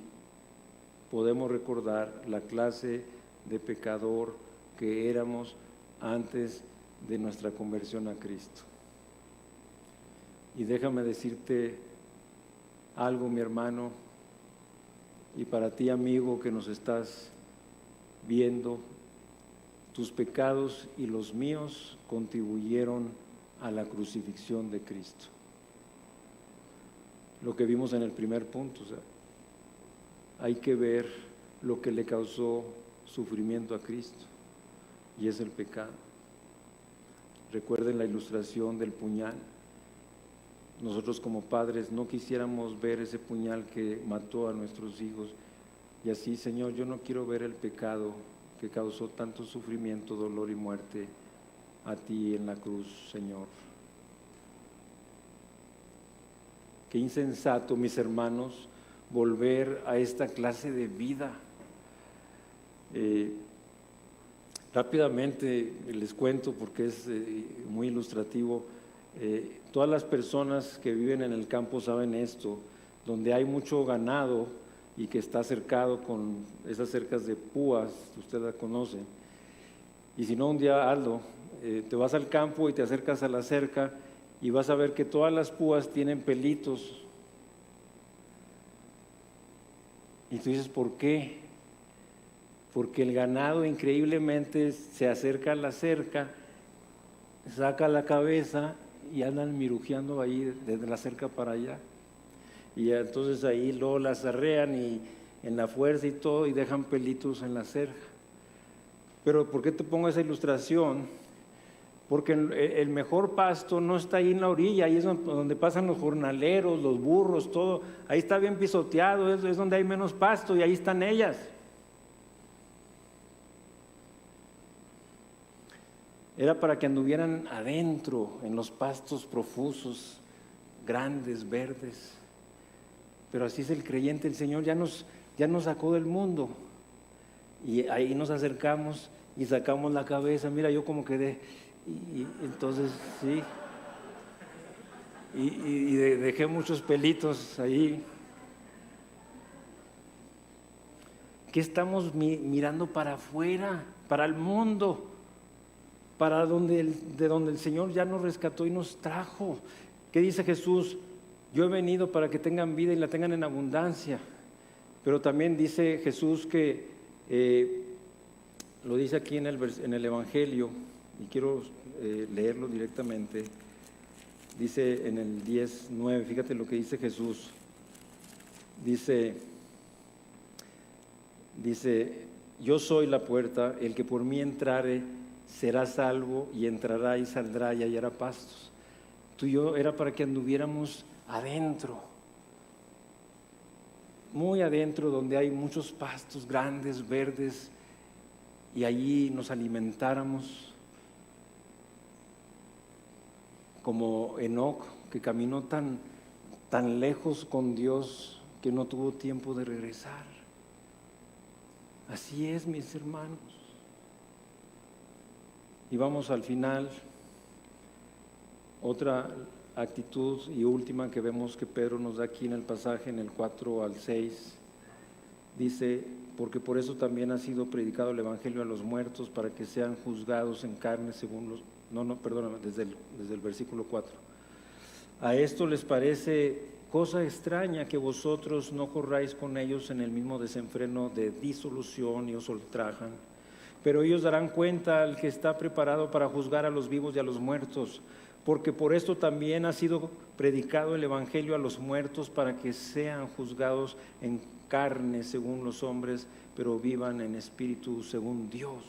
podemos recordar la clase de pecador que éramos antes de nuestra conversión a Cristo. Y déjame decirte algo, mi hermano, y para ti, amigo, que nos estás viendo, tus pecados y los míos contribuyeron a la crucifixión de Cristo. Lo que vimos en el primer punto, o sea, hay que ver lo que le causó sufrimiento a Cristo, y es el pecado. Recuerden la ilustración del puñal. Nosotros como padres no quisiéramos ver ese puñal que mató a nuestros hijos, y así, Señor, yo no quiero ver el pecado que causó tanto sufrimiento, dolor y muerte a ti en la cruz, Señor. Qué insensato, mis hermanos, volver a esta clase de vida. Rápidamente les cuento, porque es muy ilustrativo. Todas las personas que viven en el campo saben esto: donde hay mucho ganado y que está cercado con esas cercas de púas, usted la conoce. Y si no, un día hazlo, te vas al campo y te acercas a la cerca y vas a ver que todas las púas tienen pelitos. Y tú dices: ¿por qué? Porque el ganado increíblemente se acerca a la cerca, saca la cabeza y andan mirujeando ahí desde la cerca para allá. Y entonces ahí luego las arrean y en la fuerza y todo, y dejan pelitos en la cerca. Pero ¿por qué te pongo esa ilustración? Porque el mejor pasto no está ahí en la orilla, ahí es donde pasan los jornaleros, los burros, todo. Ahí está bien pisoteado, es donde hay menos pasto, y ahí están ellas. Era para que anduvieran adentro, en los pastos profusos, grandes, verdes. Pero así es el creyente. El Señor ya nos sacó del mundo, y ahí nos acercamos y sacamos la cabeza. Mira, yo como quedé, y entonces sí, y dejé muchos pelitos ahí. ¿Qué estamos mirando para afuera, para el mundo, para de donde el Señor ya nos rescató y nos trajo? ¿Qué dice Jesús? Yo he venido para que tengan vida y la tengan en abundancia. Pero también dice Jesús que, lo dice aquí en el Evangelio, y quiero leerlo directamente. Dice en el 10:9, fíjate lo que dice Jesús. Dice, yo soy la puerta, el que por mí entrare será salvo, y entrará y saldrá y hallará pastos. Tú y yo era para que anduviéramos adentro, muy adentro, donde hay muchos pastos grandes, verdes, y allí nos alimentáramos, como Enoc, que caminó tan lejos con Dios que no tuvo tiempo de regresar. Así es, mis hermanos. Y vamos al final, otra actitud y última que vemos que Pedro nos da aquí en el pasaje, en el 4 al 6, dice, porque por eso también ha sido predicado el evangelio a los muertos, para que sean juzgados en carne según los... perdóname, desde el versículo 4. A esto les parece cosa extraña que vosotros no corráis con ellos en el mismo desenfreno de disolución y os ultrajan. Pero ellos darán cuenta al que está preparado para juzgar a los vivos y a los muertos, porque por esto también ha sido predicado el evangelio a los muertos, para que sean juzgados en carne según los hombres, pero vivan en espíritu según Dios.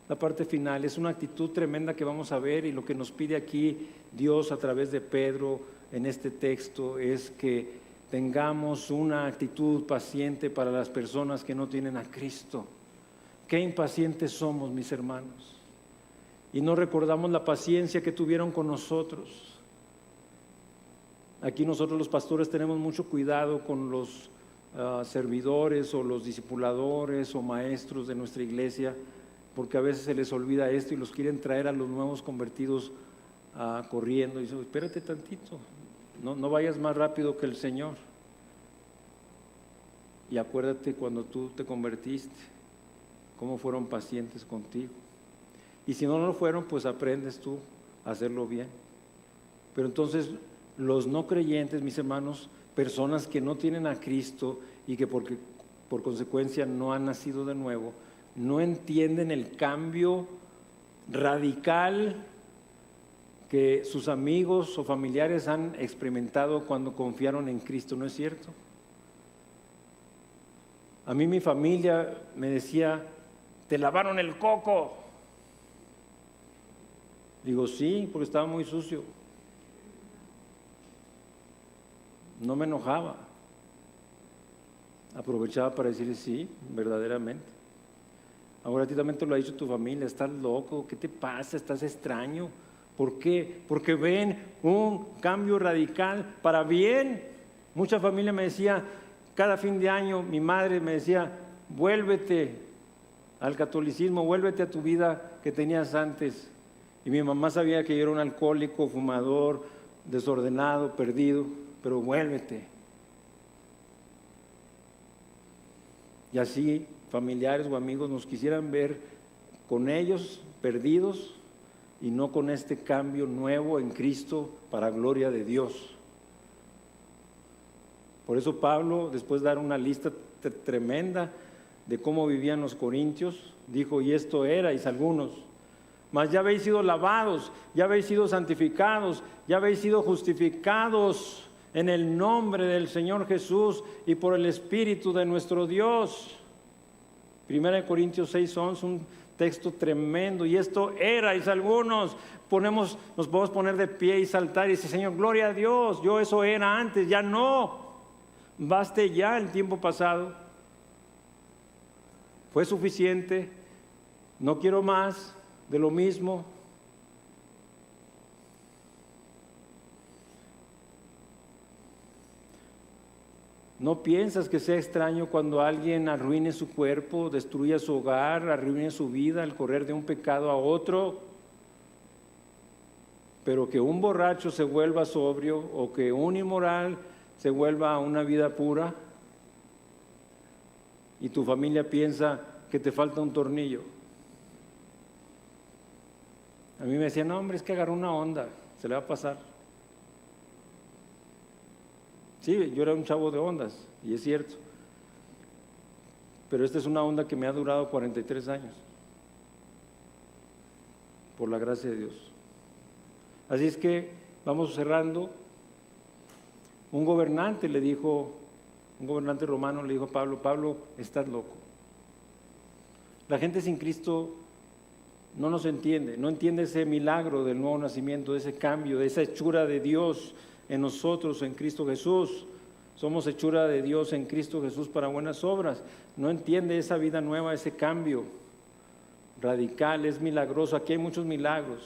La parte final es una actitud tremenda que vamos a ver, y lo que nos pide aquí Dios a través de Pedro en este texto es que tengamos una actitud paciente para las personas que no tienen a Cristo. Qué impacientes somos, mis hermanos, y no recordamos la paciencia que tuvieron con nosotros. Aquí nosotros los pastores tenemos mucho cuidado con los servidores o los discipuladores o maestros de nuestra iglesia, porque a veces se les olvida esto y los quieren traer a los nuevos convertidos corriendo, y dicen, espérate tantito, no vayas más rápido que el Señor, y acuérdate cuando tú te convertiste, cómo fueron pacientes contigo, y si no lo fueron, pues aprendes tú a hacerlo bien. Pero entonces los no creyentes, mis hermanos, personas que no tienen a Cristo y que por consecuencia no han nacido de nuevo, no entienden el cambio radical que sus amigos o familiares han experimentado cuando confiaron en Cristo, ¿no es cierto? A mí mi familia me decía, te lavaron el coco. Digo, sí, porque estaba muy sucio. No me enojaba. Aprovechaba para decirle, sí, verdaderamente. Ahora a ti también te lo ha dicho tu familia, estás loco, ¿qué te pasa? Estás extraño. ¿Por qué? Porque ven un cambio radical para bien. Mucha familia me decía, cada fin de año, mi madre me decía, vuélvete al catolicismo, vuélvete a tu vida que tenías antes. Y mi mamá sabía que yo era un alcohólico, fumador, desordenado, perdido, pero vuélvete. Y así familiares o amigos nos quisieran ver con ellos perdidos y no con este cambio nuevo en Cristo para gloria de Dios. Por eso Pablo, después de dar una lista tremenda de cómo vivían los corintios, dijo, y esto erais algunos, mas ya habéis sido lavados, ya habéis sido santificados, ya habéis sido justificados en el nombre del Señor Jesús y por el Espíritu de nuestro Dios. 1 Corintios 6:11, un texto tremendo. Y esto erais algunos. Nos podemos poner de pie y saltar y decir, Señor, gloria a Dios, yo eso era antes, ya no. Baste ya el tiempo pasado. Fue suficiente. No quiero más de lo mismo. ¿No piensas que sea extraño cuando alguien arruine su cuerpo, destruya su hogar, arruine su vida al correr de un pecado a otro? Pero que un borracho se vuelva sobrio o que un inmoral se vuelva a una vida pura y tu familia piensa que te falta un tornillo. A mí me decían, no hombre, es que agarró una onda, se le va a pasar. Sí, yo era un chavo de ondas, y es cierto. Pero esta es una onda que me ha durado 43 años, por la gracia de Dios. Así es que vamos cerrando. Un gobernante le dijo Un gobernante romano le dijo a Pablo: Pablo, estás loco. La gente sin Cristo no nos entiende, no entiende ese milagro del nuevo nacimiento, de ese cambio, de esa hechura de Dios en nosotros, en Cristo Jesús. Somos hechura de Dios en Cristo Jesús para buenas obras. No entiende esa vida nueva, ese cambio radical, es milagroso. Aquí hay muchos milagros,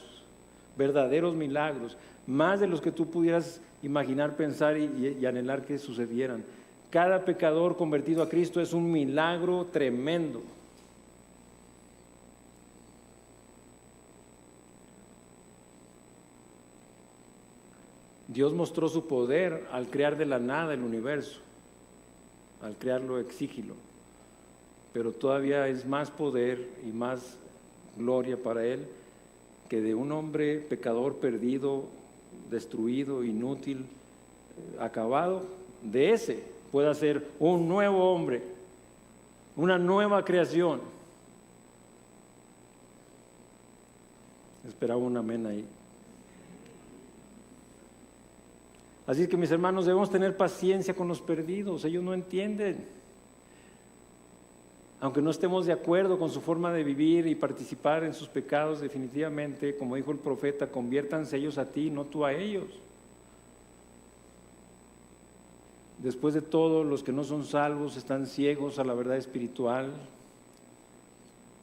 verdaderos milagros, más de los que tú pudieras imaginar, pensar y anhelar que sucedieran. Cada pecador convertido a Cristo es un milagro tremendo. Dios mostró su poder al crear de la nada el universo, al crearlo exígilo, pero todavía es más poder y más gloria para Él que de un hombre pecador perdido, destruido, inútil, acabado, de ese pueda ser un nuevo hombre, una nueva creación. Esperaba un amén ahí. Así que, mis hermanos, debemos tener paciencia con los perdidos. Ellos no entienden. Aunque no estemos de acuerdo con su forma de vivir y participar en sus pecados, definitivamente, como dijo el profeta, conviértanse ellos a ti, no tú a ellos. Después de todo, los que no son salvos están ciegos a la verdad espiritual.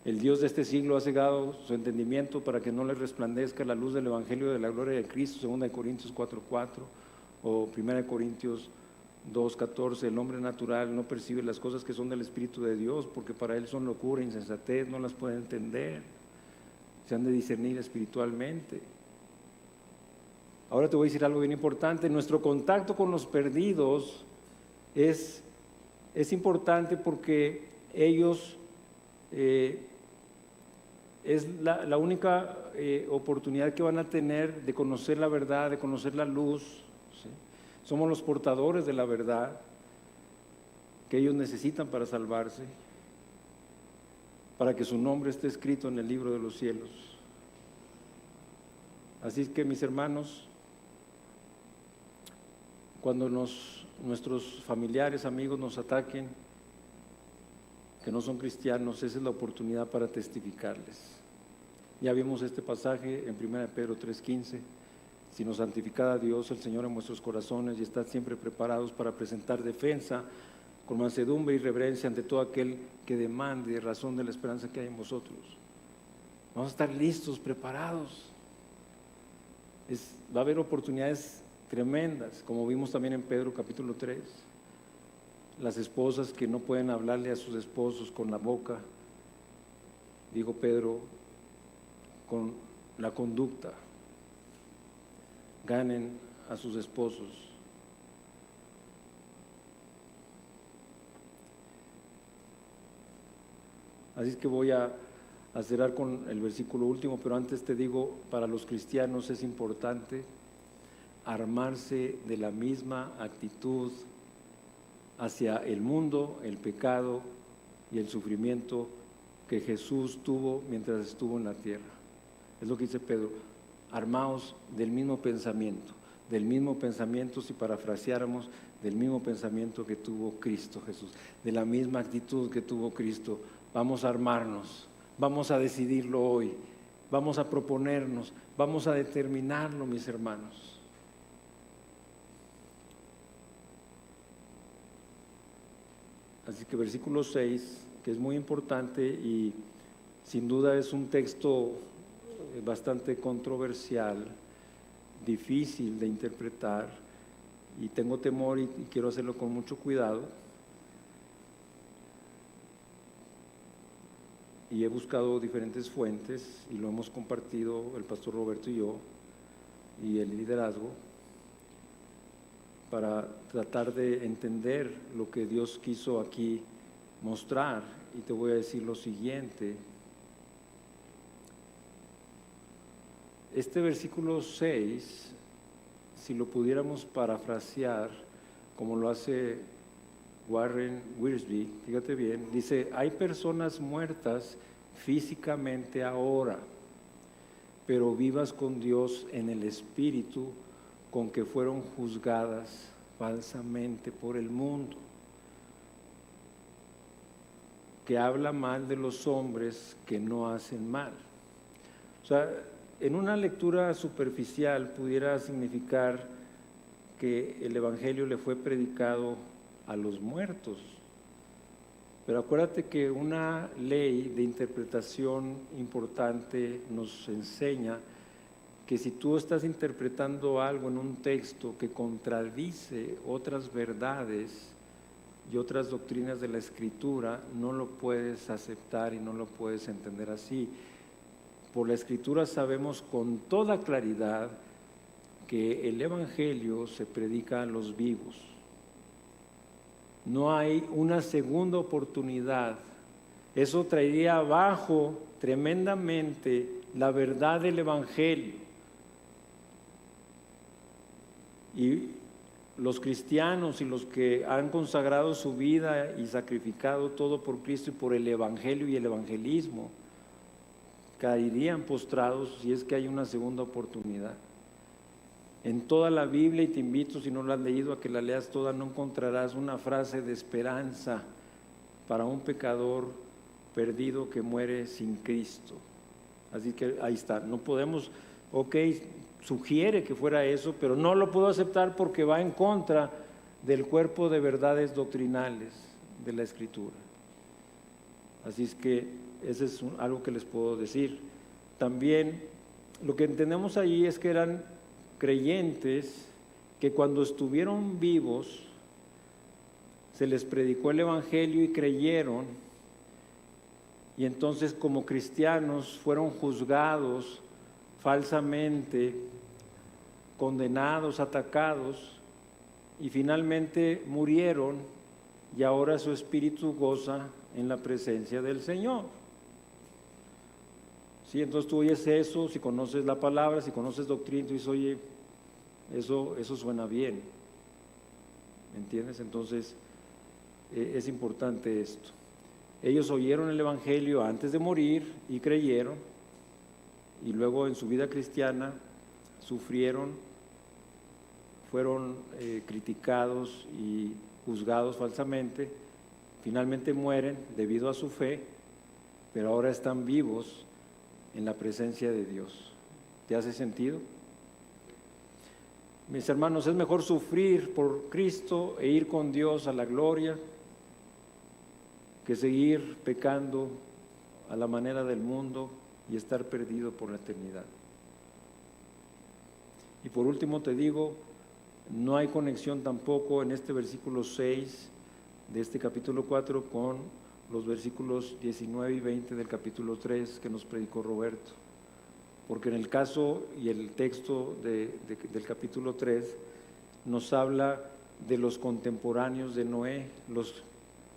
El Dios de este siglo ha cegado su entendimiento para que no les resplandezca la luz del Evangelio de la gloria de Cristo, 2 Corintios 4:4. O 1 Corintios 2:14, el hombre natural no percibe las cosas que son del Espíritu de Dios, porque para él son locura, insensatez, no las puede entender, se han de discernir espiritualmente. Ahora te voy a decir algo bien importante. Nuestro contacto con los perdidos es importante porque ellos es la única oportunidad que van a tener de conocer la verdad, de conocer la luz. ¿Sí? Somos los portadores de la verdad que ellos necesitan para salvarse, para que su nombre esté escrito en el libro de los cielos. Así que, mis hermanos, cuando nuestros familiares, amigos nos ataquen, que no son cristianos, esa es la oportunidad para testificarles. Ya vimos este pasaje en 1 Pedro 3:15. Sino santificad a Dios el Señor en vuestros corazones y estad siempre preparados para presentar defensa con mansedumbre y reverencia ante todo aquel que demande razón de la esperanza que hay en vosotros. Vamos a estar listos, preparados. Va a haber oportunidades tremendas, como vimos también en Pedro capítulo 3. Las esposas que no pueden hablarle a sus esposos con la boca, dijo Pedro, con la conducta, ganen a sus esposos. Así es que voy a cerrar con el versículo último, pero antes te digo, para los cristianos es importante armarse de la misma actitud hacia el mundo, el pecado y el sufrimiento que Jesús tuvo mientras estuvo en la tierra. Es lo que dice Pedro. Armaos del mismo pensamiento, si parafraseáramos, del mismo pensamiento que tuvo Cristo Jesús, de la misma actitud que tuvo Cristo. Vamos a armarnos, vamos a decidirlo hoy, vamos a proponernos, vamos a determinarlo, mis hermanos. Así que versículo 6, que es muy importante y sin duda es un texto bastante controversial, difícil de interpretar, y tengo temor y quiero hacerlo con mucho cuidado. Y he buscado diferentes fuentes y lo hemos compartido el pastor Roberto y yo y el liderazgo para tratar de entender lo que Dios quiso aquí mostrar. Y te voy a decir lo siguiente. Este versículo 6, si lo pudiéramos parafrasear como lo hace Warren Wiersbe, fíjate bien, dice: hay personas muertas físicamente ahora, pero vivas con Dios en el espíritu con que fueron juzgadas falsamente por el mundo. que habla mal de los hombres que no hacen mal. O sea, en una lectura superficial pudiera significar que el Evangelio le fue predicado a los muertos. Pero acuérdate que una ley de interpretación importante nos enseña que si tú estás interpretando algo en un texto que contradice otras verdades y otras doctrinas de la Escritura, no lo puedes aceptar y no lo puedes entender así. Por la Escritura sabemos con toda claridad que el Evangelio se predica a los vivos. No hay una segunda oportunidad. Eso traería abajo tremendamente la verdad del Evangelio. Y los cristianos y los que han consagrado su vida y sacrificado todo por Cristo y por el Evangelio y el evangelismo, caerían postrados si es que hay una segunda oportunidad. En toda la Biblia, y te invito, si no la has leído, a que la leas toda, no encontrarás una frase de esperanza para un pecador perdido que muere sin Cristo. Así que ahí está, no podemos, sugiere que fuera eso, pero no lo puedo aceptar porque va en contra del cuerpo de verdades doctrinales de la Escritura. Así es que ese es algo que les puedo decir. También lo que entendemos ahí es que eran creyentes que cuando estuvieron vivos se les predicó el Evangelio y creyeron, y entonces como cristianos fueron juzgados falsamente, condenados, atacados, y finalmente murieron, y ahora su espíritu goza en la presencia del Señor. Sí, entonces tú oyes eso, si conoces la palabra, si conoces doctrina, tú dices, oye, eso suena bien, ¿me entiendes? Entonces es importante esto. Ellos oyeron el Evangelio antes de morir y creyeron, y luego en su vida cristiana sufrieron, fueron criticados y juzgados falsamente, finalmente mueren debido a su fe, pero ahora están vivos en la presencia de Dios. ¿Te hace sentido? Mis hermanos, es mejor sufrir por Cristo e ir con Dios a la gloria que seguir pecando a la manera del mundo y estar perdido por la eternidad. Y por último te digo, no hay conexión tampoco en este versículo 6 de este capítulo 4 con los versículos 19 y 20 del capítulo 3 que nos predicó Roberto. Porque en el caso y el texto del capítulo 3 nos habla de los contemporáneos de Noé, los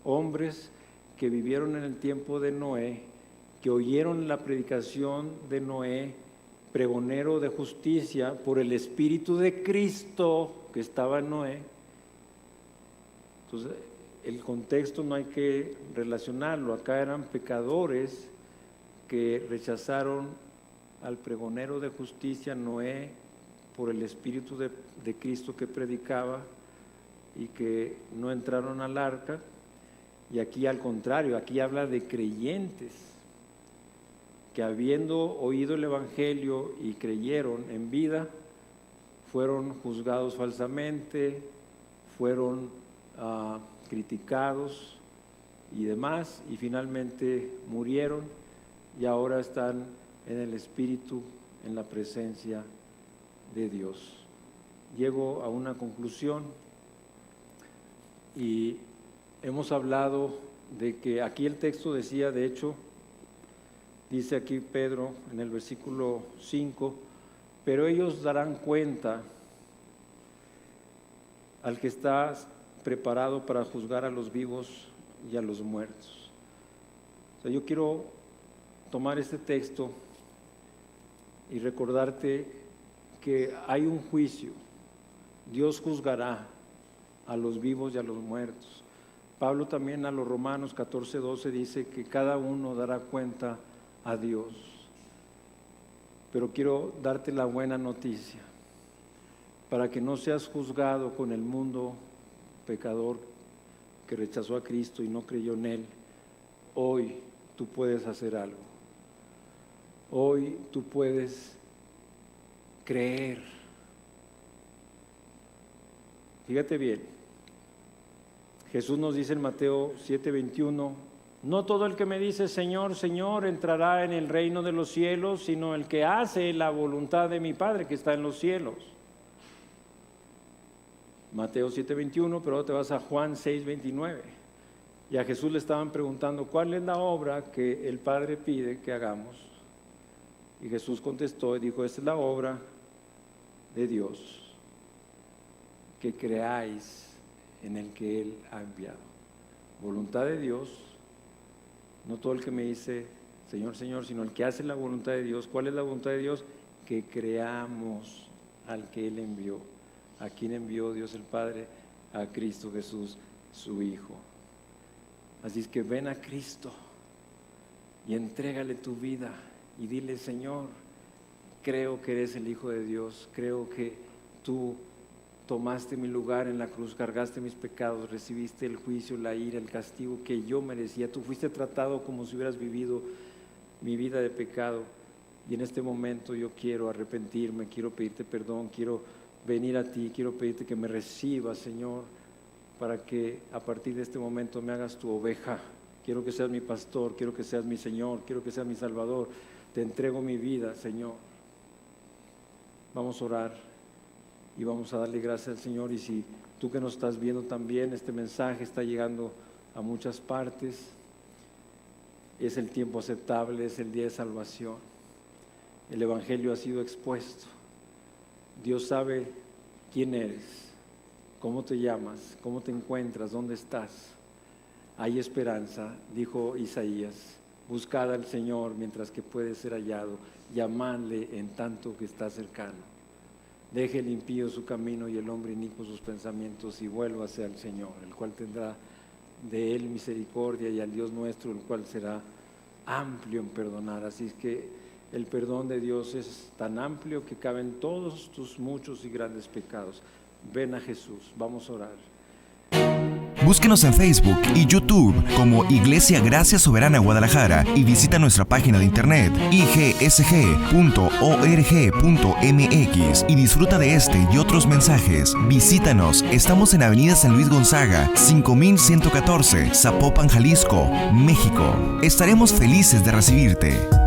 hombres que vivieron en el tiempo de Noé, que oyeron la predicación de Noé, pregonero de justicia, por el Espíritu de Cristo que estaba en Noé. Entonces, el contexto no hay que relacionarlo. Acá eran pecadores que rechazaron al pregonero de justicia, Noé, por el Espíritu de Cristo que predicaba, y que no entraron al arca. Y aquí al contrario, aquí habla de creyentes que habiendo oído el Evangelio y creyeron en vida, fueron juzgados falsamente, fueron criticados y demás, y finalmente murieron y ahora están en el Espíritu, en la presencia de Dios. Llego a una conclusión y hemos hablado de que aquí el texto decía, de hecho, dice aquí Pedro en el versículo 5, pero ellos darán cuenta al que está preparado para juzgar a los vivos y a los muertos. O sea, yo quiero tomar este texto y recordarte que hay un juicio. Dios juzgará a los vivos y a los muertos. Pablo también a los Romanos 14:12 dice que cada uno dará cuenta a Dios. Pero quiero darte la buena noticia, para que no seas juzgado con el mundo pecador que rechazó a Cristo y no creyó en Él. hoy tú puedes hacer algo. Hoy tú puedes creer. Fíjate bien, Jesús nos dice en Mateo 7:21, no todo el que me dice Señor, Señor entrará en el reino de los cielos, sino el que hace la voluntad de mi Padre que está en los cielos. Mateo 7:21, pero ahora te vas a Juan 6:29. Y a Jesús le estaban preguntando, ¿cuál es la obra que el Padre pide que hagamos? Y Jesús contestó y dijo, esta es la obra de Dios, que creáis en el que Él ha enviado. Voluntad de Dios, no todo el que me dice Señor, Señor, sino el que hace la voluntad de Dios. ¿Cuál es la voluntad de Dios? Que creamos al que Él envió. ¿A quién envió Dios el Padre? A Cristo Jesús, su Hijo. Así es que ven a Cristo y entrégale tu vida y dile, Señor, creo que eres el Hijo de Dios, creo que tú tomaste mi lugar en la cruz, cargaste mis pecados, recibiste el juicio, la ira, el castigo que yo merecía. Tú fuiste tratado como si hubieras vivido mi vida de pecado. Y en este momento yo quiero arrepentirme, quiero pedirte perdón, quiero venir a ti, quiero pedirte que me recibas, Señor, para que a partir de este momento me hagas tu oveja. Quiero que seas mi pastor, quiero que seas mi Señor, quiero que seas mi Salvador. Te entrego mi vida, Señor. Vamos a orar y vamos a darle gracias al Señor. Y si tú que nos estás viendo también, este mensaje está llegando a muchas partes, es el tiempo aceptable, es el día de salvación. El Evangelio ha sido expuesto. Dios sabe quién eres, cómo te llamas, cómo te encuentras, dónde estás. Hay esperanza, dijo Isaías. Buscad al Señor mientras que puede ser hallado, llamadle en tanto que está cercano. Deje el impío su camino y el hombre inicuo sus pensamientos y vuélvase al Señor, el cual tendrá de él misericordia, y al Dios nuestro, el cual será amplio en perdonar. Así es que el perdón de Dios es tan amplio que caben todos tus muchos y grandes pecados. Ven a Jesús, vamos a orar. Búsquenos en Facebook y YouTube como Iglesia Gracia Soberana Guadalajara y visita nuestra página de internet igsg.org.mx y disfruta de este y otros mensajes. Visítanos, estamos en Avenida San Luis Gonzaga, 5114, Zapopan, Jalisco, México. Estaremos felices de recibirte.